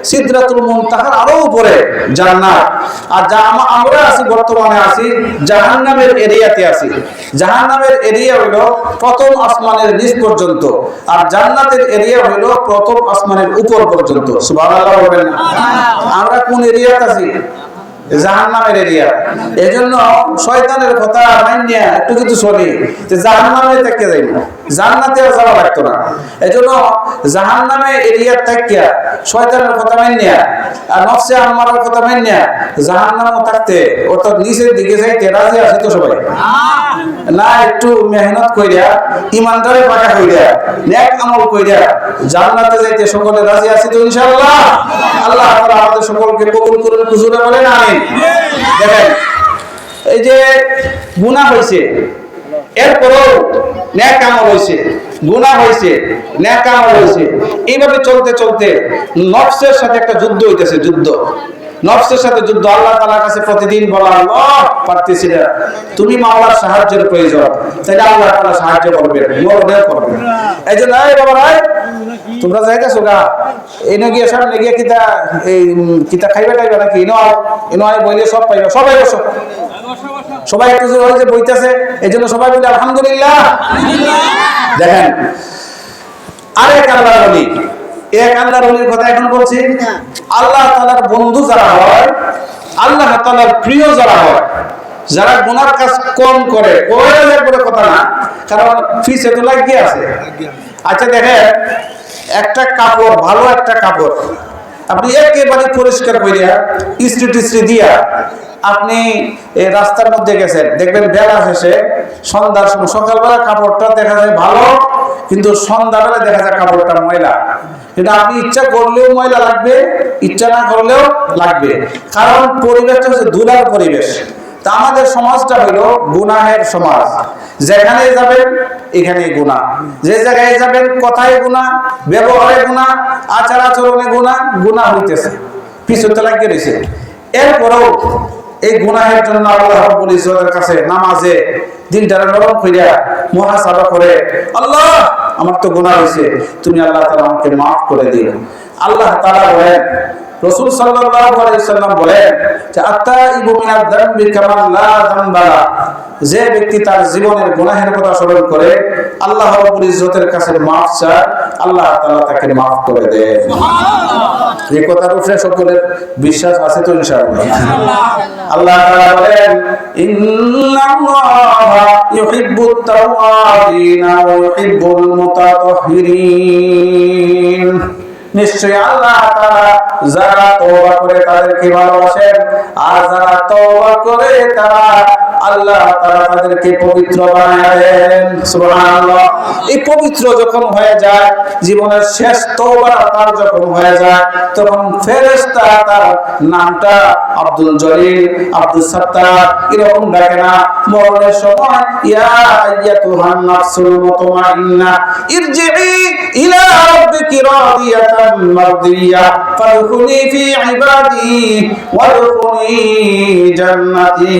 সিদরাতুল মুনতাহার আরো উপরে জান্নাত। আর যা আমরা আছি, বর্তমানে আছি জাহান্নামের এরিয়াতে আছি। জাহান্নামের এরিয়া হইল প্রথম আসমানের নিচ পর্যন্ত, আর জান্নাতের এরিয়া হইল প্রথম আসমানের উপর পর্যন্ত। সুবহানাল্লাহ বলবেন না? আমরা কোন এরিয়াতে আছি? জাহান্নামের এরিয়া। এজন্য শয়তানের কথা মাইনিয়া একটু কিছু শুনি যে জাহান্নামে থেকে যাই না, জান্নাতে আর যাওয়া লাগতো না। এজন্য জাহান্নামে এরিয়া থেকে শয়তানের কথা মাইনিয়া আর নফসে আম্মারের কথা মাইনিয়া জাহান্নামে থাকতে অর্থাৎ নিচের দিকে যাইতে রাজি আছে তো সবাই? না, একটু মেহনত কইরা, ইমানদারে পাকা কইরা, নেক আমল কইরা জান্নাতে যাইতে সকলে রাজি আছে তো ইনশাআল্লাহ? আল্লাহ তাআলা আমাদের সকলকে কবুল করুন, হুজুরে বলেন আমিন। দেখেন, এই যে গুনাহ হইছে, এরপরও নেক আমল হইছে, গুনাহ হইছে, নেক আমল হইছে, এইভাবে চলতে চলতে নফসের সাথে একটা যুদ্ধ হইতেছে। নফসের সাথে যুদ্ধ। আল্লাহ তাআলার কাছে প্রতিদিন বলা, আল্লাহ পারতেছি না, তুমি মাওলার সাহায্যের প্রয়োজন, তাহলে আল্লাহ তাআলা সাহায্য করবেন, মরণেও করবেন। এই জন্য এই বাবা রাই তোমরা যাইতেছো গা, এনে গিয়ে সামনে গিয়ে কিতা খাইবে টাইবে নাকি? এনো আয় বইলে সব পাইবে। সবাই বসো, সবাই একটু জোরে যে বইতেছে, এই জন্য সবাই বলে আলহামদুলিল্লাহ। দেখেন, আরেক আল্লাহর ওলি, এক আল্লাহর ওলির কথা এখন বলছি। আল্লাহ তাআলার বন্ধু যারা হয়, আল্লাহ তাআলার প্রিয় যারা হয়, যারা গুনার কাজ কম করে, করে কথা না, কারণ ফিসে তো লাগিয়ে আছে। আচ্ছা দেখেন, একটা কাপড়, ভালো একটা কাপড় আপনি একেবারে পরিষ্কার করিয়া ইস্ত্রি টিস্ত্রি দিয়া আপনি এই রাস্তার মধ্যে গেছেন, দেখবেন বেলা শেষে সন্ধ্যার সময়, সকালবেলা কাপড়টা দেখা যায় ভালো, কিন্তু সন্ধ্যাবেলা দেখা যায় কাপড়টা ময়লা। কিন্তু আপনি ইচ্ছা করলেও ময়লা লাগবে, ইচ্ছা না করলেও লাগবে, কারণ পরিবেশটা হচ্ছে ধুলার পরিবেশ। তা আমাদের সমাজটা হলো গুনাহের সমাজ। যেখানে যাবেন এখানেই গুনাহ, যে জায়গায় যাবেন কথায় গুনাহ, ব্যবহারে গুনাহ, আচার আচরণে গুনাহ হইতেছে, পিছুতে লাগিয়ে রয়েছে। এরপরেও এই গুনাহের জন্য আল্লাহ রাব্বুল ইজ্জতের কাছে নামাজে দিলটা নরম কইরা মুহাসাবা করে, আল্লাহ আমার তো গুনাহ হইছে, তুমি আল্লাহ তাআলা আমাকে maaf করে দিও। আল্লাহ তাআলা বলেন, রাসূল সাল্লাল্লাহু আলাইহি ওয়াসাল্লাম বলেন যে আত-তাইবু মিনাদ যামবি কামান লা যামবা লা, যে ব্যক্তি তার জীবনের গুনাহের কথা স্মরণ করে আল্লাহ রাব্বুল ইজ্জতের কাছে maaf চায়, আল্লাহ তাআলা তাকে maaf করে দেন। সুবহানাল্লাহ। এই কথার উপরে সকলের বিশ্বাস আছে তো ইনশাআল্লাহ? আল্লাহ তাআলা বলেন, ইন্নাল্লাহা ইউহিব্বুত তাওয়াবিনা ওয়া ইউহিব্বুল মুতাতাহহিরিন। নিশ্চয়ই আল্লাহ তাআলা যারা তওবা করে তাদেরকে ভালোবাসেন, আর যারা তওবা করে তারা আল্লাহ তাআলা তাদেরকে পবিত্র বানায় দেন। সুবহানাল্লাহ। এই পবিত্র যখন হয়ে যায়, জীবনের শেষ তওবা তার যখন হয়ে যায়, তখন ফেরেশতা তার নামটা আব্দুল জলিল, আব্দুল সাত্তার এরকম ডাকে না। মরণের সময় ইয়া আইয়াতুহান নাফসুল মুতমাইন্না ইরজিই ইলা রাব্বিকি রাদিয়াতাম মারদিয়া ফাদখুলি ফি ইবাদি ওয়াদখুলি জান্নাতি।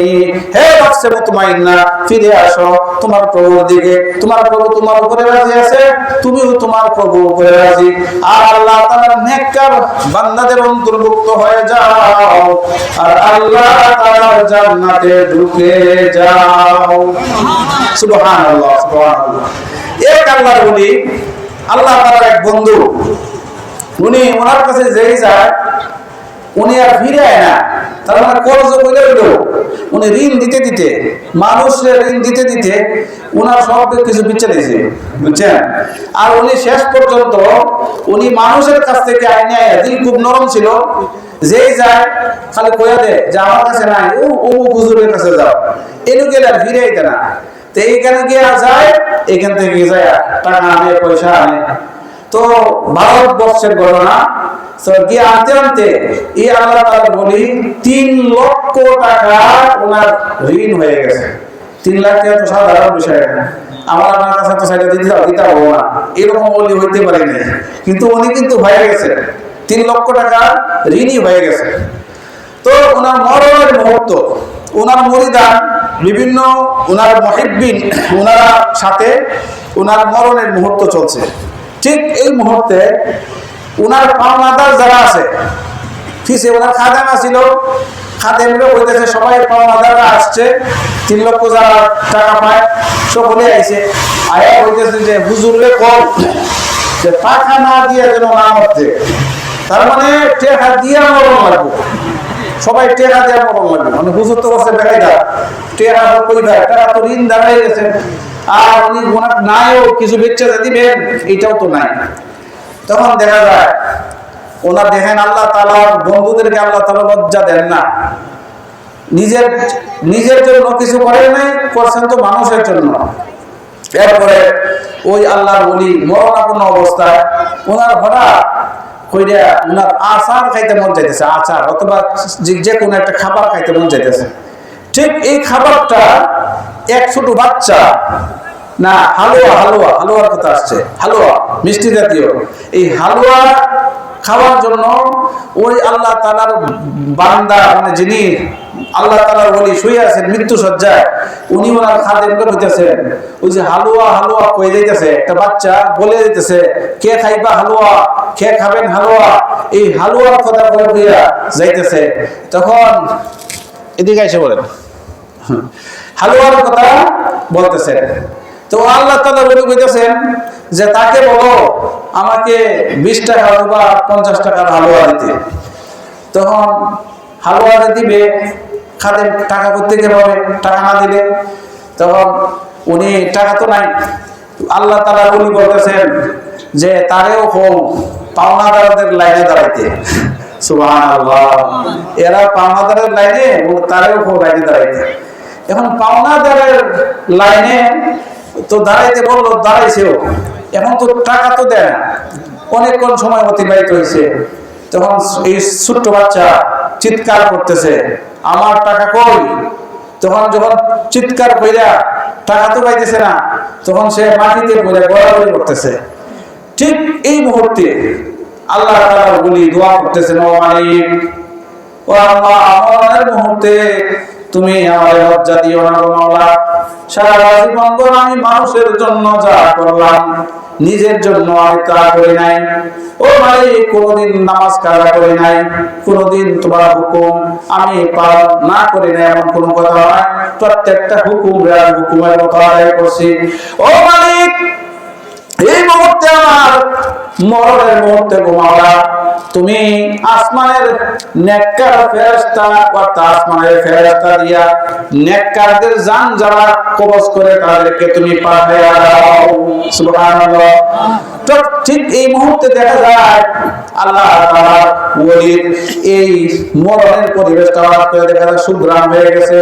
হে নফসে মুতমাইন্না, ফিরে আসো তোমার প্রভুর দিকে। তোমার প্রভু তোমার উপরে রাজি আছে, তুমিও তোমার প্রভুর উপরে রাজি। আর আল্লাহ তাআলার নেককার বান্দাদের অন্তর্ভুক্ত হয়ে যাও, আর আল্লাহ তাআলার জান্নাতে ঢুকে যাও। সুবহানাল্লাহ, সুবহানাল্লাহ। এক আল্লাহর ওলি, আল্লাহ তাআলার এক বন্ধু, উনি ওনার কাছে যেই যায় উনি আর ফিরে আয় না। তার মানে কর্জ বলে হইলো উনি ঋণ দিতে দিতে, মানুষের ঋণ দিতে দিতে উনার সব কিছু বিচ্ছে দিয়েছে, বুঝছেন? আর উনি শেষ পর্যন্ত উনি মানুষের কাছ থেকে আইনে দিল খুব নরম ছিল, যেই যায় খালি কইয়া দেয় যে আমার কাছে নাই, ও হুজুরের কাছে যাও। এনু গেলে আর ফিরে আইতে না। তো এইখানে গিয়ে যায়, এখান থেকে যায় টাকা আনে, পয়সা আনে। তো ভারতবর্ষের ঘটনা, তো গিয়ে আনতে আনতে এই আল্লাহ তাআলা বলি 3 লক্ষ টাকা ওনার ঋণ হয়ে গেছে। 3 লাখ টাকা তো সাধারণ বিষয় না, আমার আপনার কাছে তো সাইডে দিতে হবো না, এরকম ওলি হইতে পারে না, কিন্তু উনি কিন্তু হয়ে গেছে 3 লক্ষ টাকা ঋণই হয়ে গেছে। তো ওনার মরণের মুহূর্ত, ওনার মুরিদান বিভিন্ন ওনার মুহিব্বিন ওনারা সাথে ওনার মরণের মুহূর্ত চলছে। ঠিক এই মুহূর্তে ওনার পাওনাদার যারা আছে, ফিসে ওনার খাদেম ছিল, খাদেমরা বলতেছে সবাই পাওনাদাররা আসছে, 3 লক্ষ যারা টাকা পায় সকলে আইছে, আয়া বলতেছে যে হুজুররে কল যে টাকা না দিয়ে যেন না মরতে, তার মানে টাকা দিয়ে মরণ লাগবে, সবাই টাকা দিয়ে মরণ লাগবে। মানে হুজুর তো করছে বেকায়দা, টাকা কই ভাই, টাকা তো ঋণ দাঁড়াই গেছে, আর উনি ওনার নাইও কিছু বেচা দিবেন, এটাও তো নাই। তখন দেখা যায় ওনার দেখেন আল্লাহ তাআলা বন্ধুদেরকে আল্লাহ তাআলা লজ্জা দেন না, নিজের জন্য কিছু করেন নাই, করছেন তো মানুষের জন্য। এরপরে ওই আল্লাহর ওলি মরণাপন্ন অবস্থায় ওনার হঠাৎ কইরা ওনার আচার খাইতে মন যাইতেছে, আচার অথবা যে কোনো একটা খাবার খাইতে মন যাইতেছে। ঠিক এই খাবারটা এক ছোট বাচ্চা, না হালুয়ার কথা আসছে, হালুয়া মিষ্টি জাতীয়, এই হালুয়া খাওয়ার জন্য ওই আল্লাহ তাআলার বান্দা, মানে যিনি আল্লাহ তাআলার ওলি শুয়ে আছেন মৃত্যু সজ্জায়, উনি ওনার খাদেমকে বলতেছেন ওই যে হালুয়া কই যাইতেছে, একটা বাচ্চা বলে যাইতেছে কে খাইবা হালুয়া, কে খাবেন হালুয়া, এই হালুয়ার কথা বলে দিয়া যাইতেছে। তখন এদিকে এসে বলেন হালুয়ার কথা বলতেছেন। তো আল্লাহ তাআলা বলে কইতেছেন যে তাকে বলো আমাকে 20 টাকা অথবা 50 টাকার হালুয়া দিতে। তখন হালুয়া দিবে, খাদেম টাকা করতে গেলে টাকা না দিলে, তখন উনি টাকা তো নাই, আল্লাহ তাআলা উনি বলতেছেন যে তারেও হোক পাওনাদারদের লাইনে দাঁড়াইতে। সুবহানাল্লাহ, এরা পাওনাদারের লাইনে, তারেও হোক লাইনে দাঁড়াইতে। এখন পাওনাদারের লাইনে তো দাঁড়াইতে বললো, দাঁড়াইছেও, এখন তো টাকা তো দেয় না, অনেকক্ষণ সময় অতিবাহিত হয়েছে। তখন এই ছোট্ট বাচ্চা চিৎকার করতেছে আমার টাকা কই। তখন যখন চিৎকার কইরা টাকা তো পাইতেছে না, তখন সে মাটিতে পড়ে গড়াগড়ি করতেছে। ঠিক এই মুহূর্তে আল্লাহ তাআলা বলি দোয়া করতেছেন, ও মালিক, ও আল্লাহ, আমার মুহূর্তে তুমি আমাদের লজ্জা দিও না গো মাওলা। সারা জীবন আমি মানুষের জন্য যা করলাম, নিজের জন্য আমি তা করি নাই। ও মালিক, কোনদিন নামাজ কাজা করি নাই, কোনদিন তোমার হুকুম আমি পালন না করি নাই, এমন কোন কথা নয়। প্রত্যেকটা হুকুমের মতো আদায় করছি। ও মালিক, এই মুহূর্তে আমার মরণের মুহূর্তে গো মাওলা, তুমি আসমানের নেককার ফেরেশতা অর্থাৎ আসমানের ফেরেশতা দিয়া নেককারদের জান যারা কবজ করে তাদেরকে তুমি পাঠাইয়া দাও। সুবহানাল্লাহ। ঠিক এই মুহূর্তে দেখা যায় আল্লাহ তাআলার ওলির এই মরণের পরিবেশটা দেখা যায় সুগ্রাম হয়ে গেছে,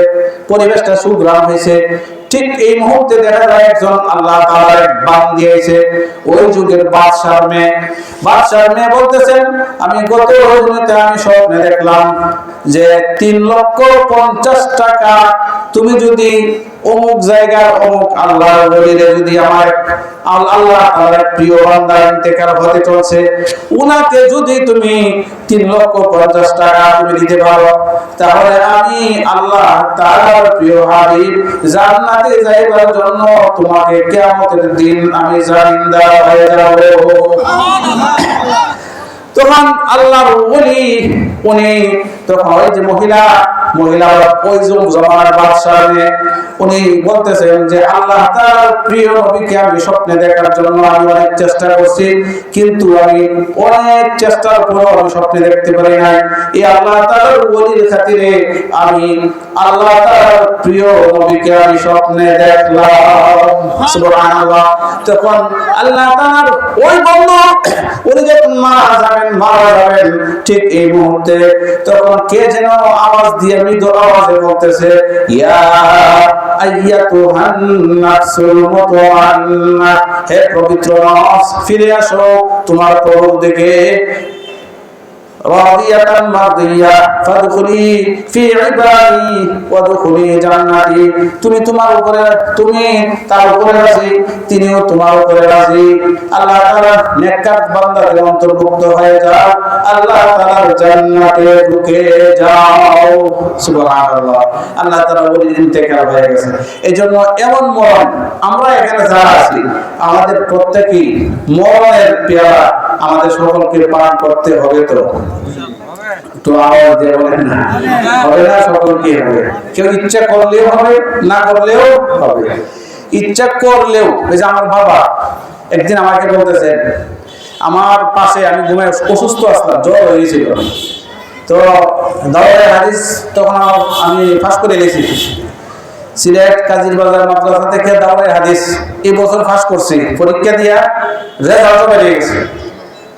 পরিবেশটা সুগ্রাম হয়েছে। ঠিক এই মুহূর্তে দেখা যায় একজন আল্লাহ তাআলার বান্দী দিয়েছে, ওই যুগের বাদশার মেয়ে বলতেছেন আমি গত রজনীতে আমি স্বপ্নে দেখলাম যে 3,50,000 টাকা তুমি যদি অমুক জায়গার অমুক আল্লাহর ওলিরে যদি আমার আল্লাহ তাআলার প্রিয় বান্দা ইন্তেকাল হতে চলছে, উনাকে যদি তুমি 3,50,000 টাকা তুমি দিতে পারো, তাহলে আমি আল্লাহ তাআলার প্রিয় হাবিব জান্নাতে যাইবার জন্য তোমাকে কিয়ামতের দিন আমি জামিনদার হয়ে যাব। তখন আল্লাহর ওলি উনি তখন ওই যে মহিলা ওই জমানার বাদশাহ উনি বলতেছেন যে আল্লাহ তাআলার প্রিয় নবীকে আমি স্বপ্নে দেখার জন্য আমি অনেক চেষ্টা করছি, কিন্তু আমি অনেক চেষ্টার পরেও আমি স্বপ্নে দেখতে পারি নাই। এই আল্লাহ তাআলার ওলির খাতিরে আমি আল্লাহ তাআলার প্রিয় নবীকে আমি স্বপ্নে দেখলাম। সুবহানাল্লাহ। তখন আল্লাহ তাআলার ওই বন্ধু উনি যখন মারা যাবেন ঠিক এই মুহূর্তে তখন কে যেন আওয়াজ দিয়ে মৃদু আওয়াজে বলতেছে, ইয়া আইয়াতুহান নাফসুল মুতমাইন্নাহ, হে পবিত্র নফস ফিরে আসো তোমার প্রভুর দিকে। রাদিয়াতান মারদিয়া ফাদখুলি ফি ইবাদি ওয়াদখুলি জান্নাতি। তুমি তোমার উপরে, তুমি তার উপরে রাজি, তিনিও তোমার উপরে রাজি। আল্লাহ তাআলা নেককার বান্দাদের অন্তর্ভুক্ত হয়ে যাও, আল্লাহ তাআলার জান্নাতে ঢুকে যাও। সুবহানাল্লাহ। আল্লাহ তাআলা বলি ইন্তেকাল হয়ে গেছে। এইজন্য এমন মরণ, আমরা এখানে যারা আছি আমাদের প্রত্যেকই মরণের পেয়ালা আমাদের সকলকে পান করতে হবে। তো আওয়াজ দিয়ে বলেন না, হবে না? সকলকে হবে। কেউ ইচ্ছা করলেও হবে, না করলেও হবে। ইচ্ছা করলেও, এই যে আমার বাবা একদিন আমাকে বলতেছেন, আমার পাশে আমি ঘুমায় অসুস্থ আসলাম, জ্বর হয়েছিল, তো দাওরায়ে হাদিস তখন আমি ফাঁস করে এসেছি সিলেট কাজীর বাজার মাদ্রাসা থেকে দাওরায়ে হাদিস এই বছর ফাঁস করছি, পরীক্ষা দিয়া রেজাল্ট বেরিয়ে গেছে।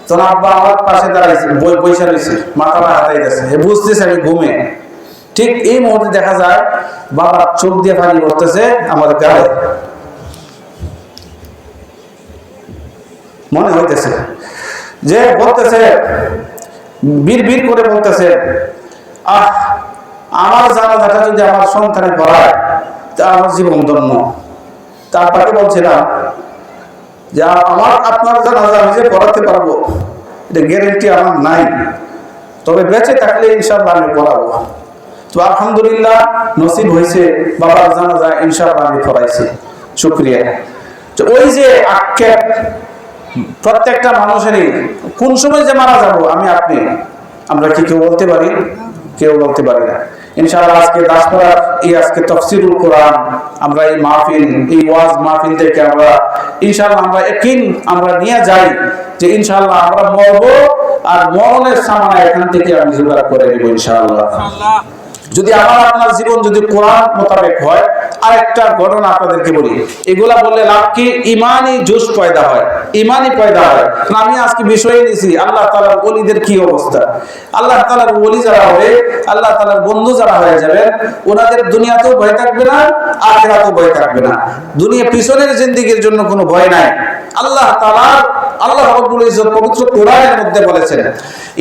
তো আব্বা আমার পাশে দাঁড়াইছে, বৈশা রয়েছে, মাথাটা হাতাই গেছে, বুঝতেছে আমি ঘুমে। ঠিক এই মুহূর্তে দেখা যায় বাবার চোখ দিয়ে পানি পড়তেছে আমার গায়ে, মনে হইতেছে যে বলতেছে, বীর করে বলতেছে, আমার জানাজাটা যদি আমার সন্তানে করায় তা আমার জীবন ধন্য। তারপরে বলছিলাম যে আমার আপনার জানাজা আমি যে করাতে পারবো এটা গ্যারেন্টি আমার নাই, তবে বেঁচে থাকলে ইনশাআল্লাহ আমি করাবো। তো আলহামদুলিল্লাহ নসিব হয়েছে, বাবার জানাজা ইনশাআল্লাহ আমি করাইছি, শুকরিয়া। তো ওই যে আক্ষেপ প্রত্যেকটা মানুষেরই, কোন সময় যে মারা যাবো আমি আপনি, আমরা কি কেউ বলতে পারি? কেউ বলতে পারি না। ইনশাআল্লাহ আজকে দাসপাড়ার এই আজকে তাফসীরুল কোরআন, আমরা এই মাহফিল, এই ওয়াজ মাহফিল থেকে আমরা ইনশাআল্লাহ আমরা ইয়াকিন আমরা নিয়ে যাই যে ইনশাআল্লাহ আমরা মরবো, আর মরণের সামনে এখান থেকে আমি জোগাড় করে নেব ইনশাআল্লাহ। যদি আমার আপনার জীবন যদি কোরআন মোতাবেক হয়। আরেকটা ঘটনা আপনাদেরকে বলি, এগুলা বললে লাভ কি? ইমানি জোশ পয়দা হয়, ইমানি পয়দা হয়। আমি আজকে বিষয়ে নিছি আল্লাহ তাআলার ওলিদের কি অবস্থা। আল্লাহ তাআলার ওলি যারা হবে, আল্লাহ তাআলার বন্ধু যারা হয়ে যাবে, ওনাদের দুনিয়াতেও ভয় থাকবে না, আখিরাতেও ভয় থাকবে না। দুনিয়া পিছনের জিন্দেগির জন্য কোনো ভয় নাই। আল্লাহ তাআলা, আল্লাহ রাব্বুল ইজ্জত পবিত্র কোরআনের মধ্যে বলেছেন,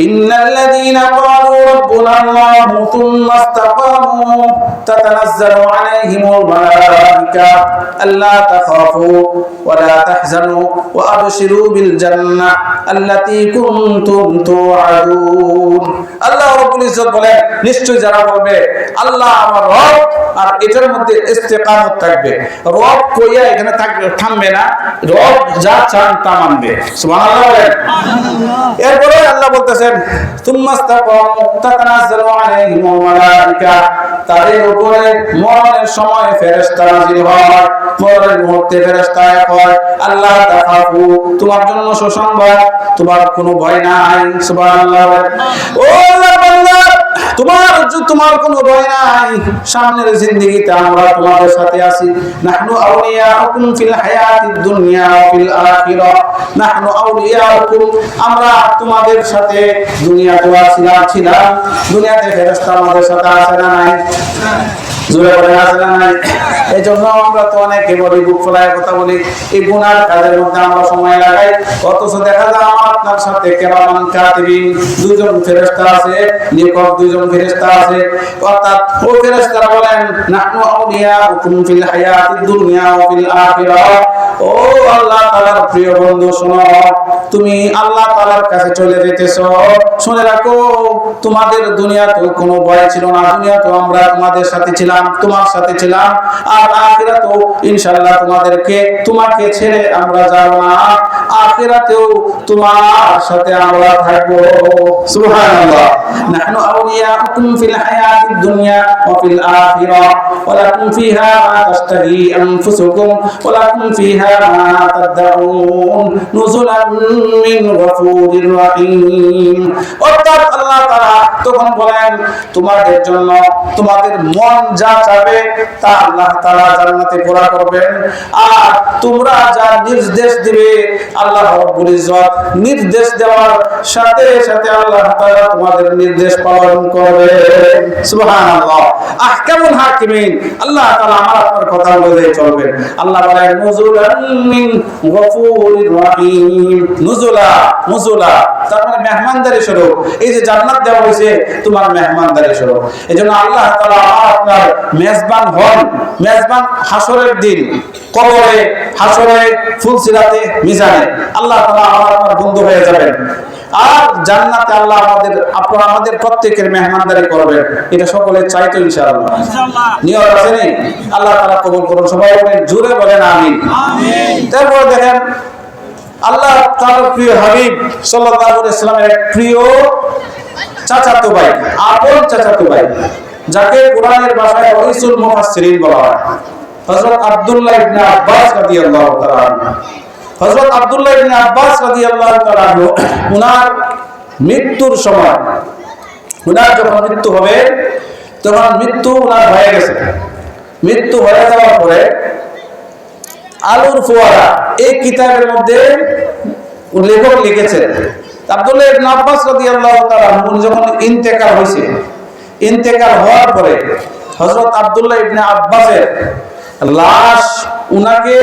ইন্নাল্লাযীনা ক্বালু রাব্বুনা আল্লাহু সুম্মা ইসতাকামু তাতানাজ্জালু আলাইহিমুল মালায়েকা আল্লা তাখাফু ওয়া লা তাহজানু ওয়া আবশিরু বিল জান্নাহ আল্লাতী কুনতুম তুআদুন। আল্লাহ রাব্বুল ইজ্জত বলেন, নিশ্চয় যারা বলবে আল্লাহ আমার রব, আর এটার মধ্যে ইস্তিকামত থাকবে, রব কইয়া এখানে থামবে না, রব যা চান তা মানবে। সুবহানাল্লাহ বলেন। এরপরে আল্লাহ বলতেছেন, তুম্মাস্তাকামু তাতানাজ্জালু আলাইহিমুল মালায়েকা, তাদের উপরে মরণের সময় ফেরেশতা নাযিল হয়, মরণের মুহূর্তে ফেরেশতা কয় আল্লাহ তাখাফু, তোমার জন্য সুসংবাদ, তোমার কোনো ভয় নাই। সুবহানাল্লাহ। ও আল্লাহর বান্দা, তোমার কোনো ভয় নাই, সামনের জিন্দেগিতে আমরা তোমাদের সাথে আছি। নাহনু আউলিয়াউকুম ফিল হায়াতিদ দুনিয়া ওয়া ফিল আখিরাহ, নাহনু আউলিয়াউকুম, আমরা তোমাদের সাথে দুনিয়াতে ছিলাম, দুনিয়াতে ফেরেশতা আমাদের সাথে আছে না নাই? জোরে বলে আছে না নাই? এই জন্য আমরা তো অনেকে বলি, বুক ফোলায় কথা বলি, এই গুনার কাজের মধ্যে আমরা সময় লাগাই, অথচ দেখা যায় আমার আপনার সাথে কিরামান কাতিবিন দুইজন ফেরেশতা আছে, লেখক দুইজন ফেরেশতা আছে। অর্থাৎ ও ফেরেশতারা বলেন, নাহনু আউলিয়াউকুম ফিল হায়াতিদ দুনিয়া ওয়া ফিল আখিরাহ, ও আল্লাহ তাআলার প্রিয় বন্ধু শোনো, তুমি আল্লাহ তাআলার কাছে চলে যেতেছো, শুনে রাখো তোমাদের দুনিয়াতে কোনো ভয় ছিল না, দুনিয়াতে আমরা তোমাদের সাথে ছিলাম, তোমার সাথে ছিলাম, আর আখিরাতেও ইনশাআল্লাহ তোমাকে ছেড়ে আমরা যাব না, আখিরাতেও তোমার সাথে আমরা থাকব। সুবহানাল্লাহ। নাহনু আউলিয়াউকুম ফিল হায়াতিদ দুনিয়া ওয়া ফিল আখিরাহ ওয়া লাকুম ফিহা মা তাশতাহি আনফুসুকুম ওয়া লাকুম ফিহা মা তাদউন নুজুলাম মিন গফুরির রহিম। অর্থাৎ আল্লাহ তাআলা তখন বলেন, তোমাদের জন্য তোমাদের মন যা চাবে তা আল্লাহ তাআলা জান্নাতে পুরা করবেন, আর তোমরা যা নির্দেশ দিবে আল্লাহ রাব্বুল ইজ্জত নির্দেশ দেওয়ার সাথে সাথে আল্লাহ তাআলা তোমাদের নির্দেশ পালন করবে। সুবহানাল্লাহ। আহকামুল হাকিমিন, আল্লাহ তাআলা আমার আপনার কথা অনুযায়ী চলবেন। আল্লাহ বলেন, নুজুলাম মিন গফুরির রহিম, নুজুলা তার মানে মেহমানদারি স্বরূপ। এই যে জান্নাত দেওয়া হয়েছে তোমার মেহমানদারি স্বরূপ। এজন্য আল্লাহ তাআলা আপনার মেজবান হন, মেজবান হাসরের দিন, কবরে, হাসরে, ফুলসিরাতে, মিজানে আল্লাহ তাআলা আপনার বন্ধু হয়ে যাবেন। আর জান্নাতে আল্লাহ আমাদের প্রত্যেকের মেহমানদারি করবেন, এটা সকলে চাইতো ইনশাআল্লাহ। নিয়ত আছে নি? আল্লাহ তাআলা কবুল করুন। সবাই বলেন, জোরে বলেন আমিন। তারপর দেখেন আল্লাহ তাআলার প্রিয় হাবিব সাল্লাল্লাহু আলাইহি ওয়াসাল্লামের এক প্রিয় চাচাতো ভাই, আপন চাচাতো ভাই, যাকে কোরআনের ভাষায় রাইসুল মুফাসসিরিন বলা হয়, হযরত আব্দুল্লাহ ইবনে আব্বাস রাদিয়াল্লাহু তাআলা আনহু। হযরত আব্দুল্লাহ ইবনে আব্বাস রাদিয়াল্লাহু তাআলা আনহু উনার মৃত্যুর সময়, উনার যখন মৃত্যু হবে তখন মৃত্যু উনার হয়ে গেছে। মৃত্যু হয়ে যাওয়ার পরে আলুর ফোয়ারা এই কিতাবের মধ্যে লেখক লিখেছেন, আব্দুল্লাহ ইবনে আব্বাস রাদিয়াল্লাহু তাআলা আনহু যখন ইন্তেকাল হয়েছে, ইন্তেকাল হওয়ার পরে হযরত আব্দুল্লাহ ইবনে আব্বাসের লাশ উনাকে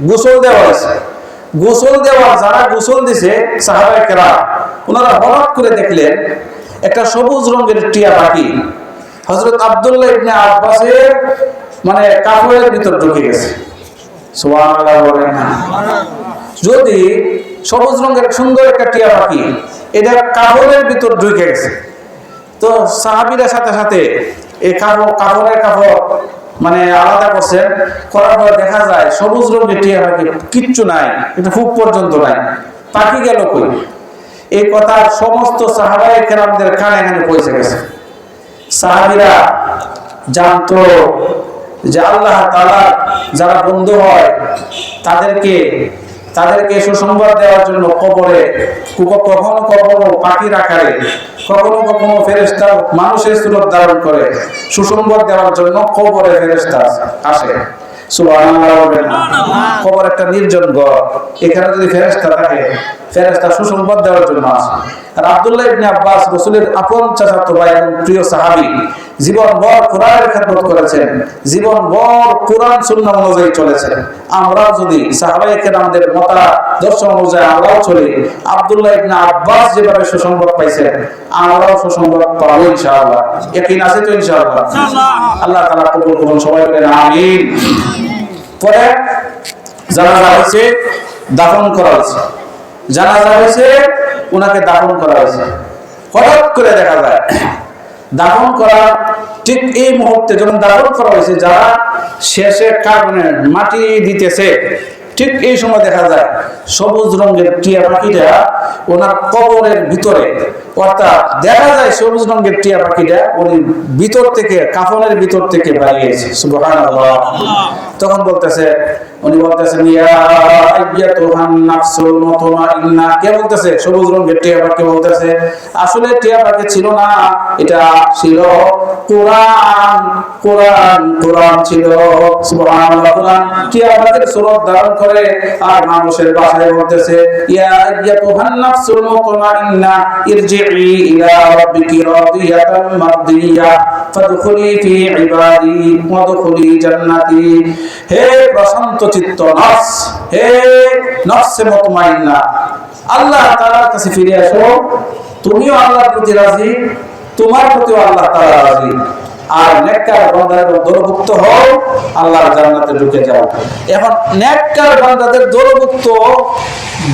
গোসল দেওয়া হয়েছে। গোসল দেওয়া, যারা গোসল দিছে সাহাবায়ে কেরাম, ওনারা হঠাৎ করে দেখলেন একটা সবুজ রঙের টিয়া পাখি হযরত আব্দুল্লাহ ইবনে আব্বাসের মানে কাপড়ের ভিতর ঢুকে গেছে। সুবহানাল্লাহ বলেন না? যদি সবুজ রঙের সুন্দর একটা টিয়া পাখি এটা কাপড়ের ভিতর ঢুকে গেছে, তো সাহাবীরা সাথে সাথে এই কাপড়ের কাপড় মানে আলাদা করছেন, করার পর দেখা যায় সবুজ রঙের টিয়া পাখি কিচ্ছু নাই, এটা খুব পর্যন্ত নাই, পাখি গেল কই? এই কথা সমস্ত সাহাবায়ে কেরামদের কানে কানে পৌঁছে গেছে। সাহাবীরা জানতো যে আল্লাহ তাআলা যারা বন্ধু হয় তাদেরকে সুসংবাদ দেওয়ার জন্য কবরে কখনো কখনো পাখির আকারে, কখনো কখনো ফেরেশতা মানুষের সুরত ধারণ করে সুসংবাদ দেওয়ার জন্য কবরে ফেরেশতা আসে। সুবহানাল্লাহ বলেন না? কবর একটা নির্জন ঘর, এখানে যদি ফেরেশতা থাকে, ফেরেশতা সুসংবাদ দেওয়ার জন্য আসে। আর আব্দুল্লাহ ইবনে আব্বাস রাসূলের আপন চাচাতো ভাই এবং প্রিয় সাহাবী, জীবনভর কোরআনের খেদমত করেছেন, জীবনভর কোরআন সুন্নাহ অনুযায়ী চলেছেন। আমরাও যদি সাহাবায়ে কেরামদের মতাদর্শ অনুযায়ী আমরাও চলি, আব্দুল্লাহ ইবনে আব্বাস যেভাবে সুসংবাদ পাইছেন আমরাও সুসংবাদ পাবো ইনশাআল্লাহ। ইয়াকিন আছে তো ইনশাআল্লাহ? আল্লাহ তাআলা কবুল করুন। সবাই বলেন আমিন। পরে জানাজা হয়েছে, দাফন করা হয়েছে। জানাজা হয়েছে, ওনাকে দাফন করা হয়েছে। হঠাৎ করে দেখা যায় দাফন করা ঠিক এই মুহূর্তে যখন দাফন করা হয়েছে, যারা শেষে কারণে মাটি দিতেছে, ঠিক এই সময় দেখা যায় সবুজ রঙের টিয়া পাখিটা ওনার কবরের ভিতরে, অর্থাৎ দেখা যায় সবুজ রঙের টিয়া পাখিটা উনি ভিতর থেকে, কাফনের ভিতর থেকে বেরিয়েছে। সুবহানাল্লাহ। তখন উনি বলতেছেন ইয়া আইয়াতুহান নাফসুল মুতমাইন্না। কে বলতেছে? সবুজ রঙের টিয়া পাখি বলতেছে। আসলে টিয়া পাখি ছিল না, এটা ছিল কোরআন। কোরআন ছিল। সুবহানাল্লাহ। কোরআন টিয়া পাখির সুরত ধারণ করে আর মানুষের ভাষায় বলতেছে ইয়া আইয়াতুহান নাফসুল মুতমাইন্না ইরজিই ইলা রাব্বিকি রাদিয়াতাম মারদিয়া ফাদখুলি ফি ইবাদি ওয়াদখুলি জান্নাতি। হে প্রশান্ত চিত্ত নফস, হে নফসে মুতমাইন্না, আল্লাহ তাআলার কাছে ফিরে আসো। তুমিও আল্লাহর প্রতি রাজি, তোমার প্রতিও আল্লাহ তাআলা রাজি। আর নেককার বান্দাদের দলভুক্ত হও, আল্লাহর জান্নাতে ঢুকে যাও। এখন নেককার বান্দাদের দলভুক্ত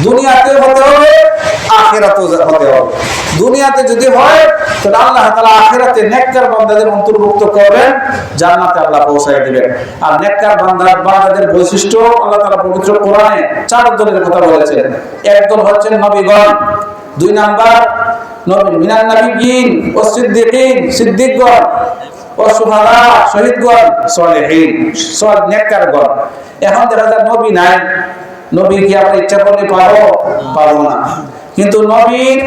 দুনিয়াতে হতে হবে, আখিরাতেও হতে হবে। দুনিয়াতে যদি হয় তাহলে আল্লাহ তাআলা আখিরাতে নেককার বান্দাদের অন্তর্ভুক্ত করবেন, জান্নাতে আল্লাহ পৌঁছায় দিবেন। আর নেককার বান্দাদের বৈশিষ্ট্য আল্লাহ তাআলা পবিত্র কোরআনে 4 দলের কথা বলেছেন। এক দল হচ্ছেন নবীগণ, 2 নাম্বার মিনান নাবিয়্যিন ও সিদ্দিকগণ ও শুহাদা শহীদগণ, সালেহীন নেককারগণ। এখন দেখা যায় নবী নাই, নবী কি আমরা ইচ্ছা করলে পাবো না। কিন্তু নবীর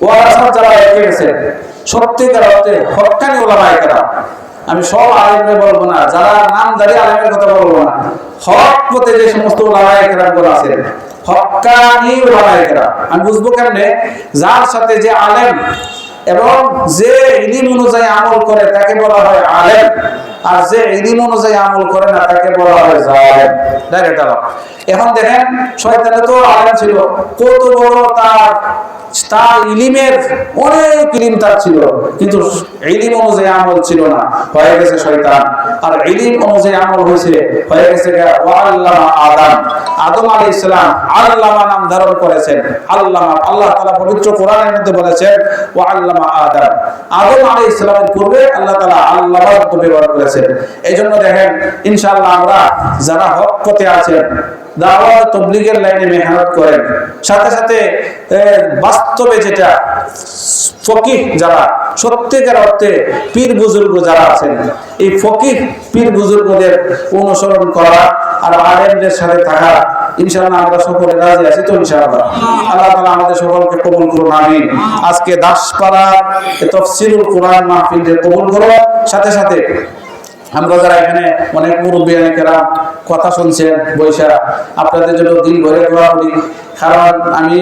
ওয়ারাসা যারা রেখে গেছেন, সত্যিকার অর্থে হক্কানি উলামায়ে কেরাম, আমি সব আলেমদের বলবো না, যারা নামধারী আলেমের কথা বলবো না, হক পথে যে সমস্ত উলামায়ে কেরামগুলো আছেন, হক্কানি উলামায়ে কেরাম। আমি বুঝবো কেমনে? যার সাথে যে আলেম এবং যে ইলম অনুযায়ী আমল করে তাকে বলা হয় আলেম, আর যে ইলম অনুযায়ী আমল করে না তাকে বলা হয় জালেম। ডাইরেক্ট আলাপ। এখন দেখেন শয়তানে তো আলেম ছিল, কত বড় তার ইলিমের অনেক ইলিম তার ছিল, কিন্তু ইলিম অনুযায়ী আমল ছিল না, হয়ে গেছে শয়তান। আর ইলিম অনুযায়ী আমল হয়েছে, হয়ে গেছে ওয়াল্লামা আদম। আদম আলাইহিস সালাম আল্লামা নাম ধারণ করেছেন। আল্লামা, আল্লাহ তাআলা পবিত্র কোরআনের মধ্যে বলেছেন ওয়াল্লামা আদম। আদম আলাইহিস সালামের পূর্বে আল্লাহ তাআলা আল্লামা শব্দ ব্যবহার করেছেন। এইজন্য দেখেন ইনশাআল্লাহ আমরা যারা হক পথে আছেন, দাওয়াত তাবলীগের লাইনে মেহনত করেন, সাথে সাথে বাস্তবে যেটা ফকিহ যারা সত্যিকার অর্থে পীর বুজুর্গ যারা আছেন, এই ফকিহ পীর বুজুর্গদের অনুসরণ করা আর আলেমদের সাথে থাকা, ইনশাআল্লাহ আমরা সকলে রাজি আছি তো ইনশাআল্লাহ। আল্লাহ তাআলা আমাদের সকলকে কবুল করুন, আমিন। আজকে দাসপাড়া তাফসীরুল কোরআন মাহফিলকে কবুল করুন। সাথে সাথে আমরা যারা এখানে অনেক মুরব্বিয়ানেরা কথা শুনছেন বৈশা, আপনাদের জন্য দিল ভরে দোয়া করি। কারণ আমি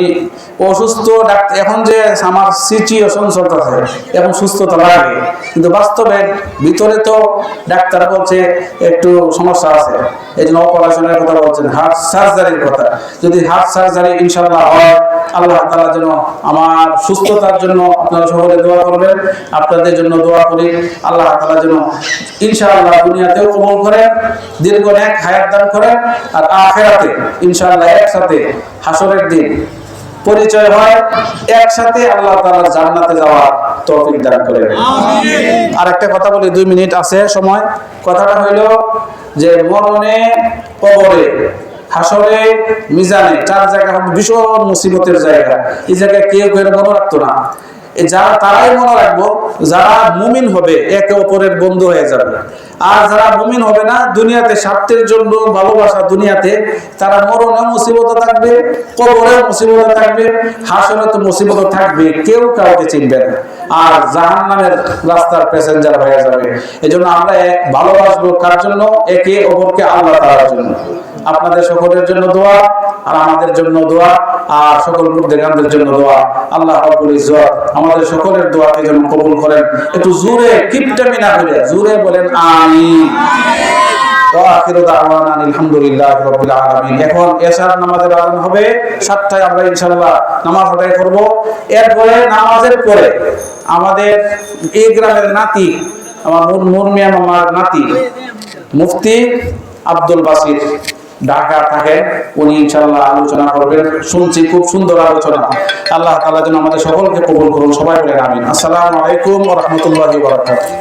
অসুস্থ ডাক্তার, এখন যে আমার সিচুয়েশন চলতেছে এখন সুস্থতা লাগে, কিন্তু বাস্তবে ভিতরে তো ডাক্তার বলছে একটু সমস্যা আছে, এই জন্য অপারেশনের কথা বলছেন, হার্ট সার্জারির কথা। যদি হার্ট সার্জারি ইনশাআল্লাহ হয়, আল্লাহ তাআলা যেন আমার সুস্থতার জন্য আপনারা সকলে দোয়া করবেন, আপনাদের জন্য দোয়া করি। আল্লাহ তাআলা যেন ইনশাআল্লাহ দুনিয়াতেও কবুল করেন, দীর্ঘ নেক হায়াত দান করেন, আর আখিরাতে ইনশাআল্লাহ একসাথে হাসরের দিন পরিচয় হয়, একসাথে আল্লাহ তাআলার জান্নাতে যাওয়ার তৌফিক দান করেন, আমিন। আরেকটা কথা বলি, 2 মিনিট আছে সময়। কথাটা হইল যে মরণে, কবরে, হাসরে, মিজানে 4 জায়গা হবে ভীষণ মুসিবতের জায়গা। এই জায়গায় কেউ কেউ মনে রাখতো না, যারা তারাই মনে রাখবো যারা মুমিন হবে, একে অপরের বন্ধু হয়ে যাবে। আর যারা মুমিন হবে না, দুনিয়াতে স্বার্থের জন্য ভালোবাসা, দুনিয়াতে তারা মরণে মুসিবত থাকবে, কবরে মুসিবত থাকবে, হাসরে তো মুসিবত থাকবে, কেউ কাউকে চিনবে না, আর জাহান্নামের রাস্তার প্যাসেঞ্জার হয়ে যাবে। এজন্য আমরা ভালোবাসবো কার জন্য? একে অপরকে আল্লাহ তাআলার জন্য। আপনাদের সকলের জন্য দোয়া, আর আমাদের জন্য দোয়া, আর সকল মুর্দেগানদের জন্য দোয়া। আল্লাহ রাব্বুল ইজ্জত আমাদের সকলের দোয়াকে যেন কবুল করেন। একটু জোরে কিপটামি না করে জোরে বলেন আমিন। ওয়া আখিরু দাওয়ানা আলহামদুলিল্লাহি রাব্বিল আলামিন। এখন এশার নামাজের আযান হবে 7টায়, আমরা ইনশাআল্লাহ নামাজ আদায় করব। এরপরে নামাজের পরে আমাদের এই গ্রামের নাতি, আমার মুরমিয়া মামার নাতি মুফতি আব্দুল বাসির ঢাকা থাকেন, উনি ইনশাআল্লাহ আলোচনা করবেন। শুনছি খুব সুন্দর আলোচনা। আল্লাহ তাআলা যেন আমাদের সকলকে কবুল করুন, সবাই বলেন আমিন। আসসালামু আলাইকুম ওয়া রাহমাতুল্লাহি ওয়া বারাকাতুহু।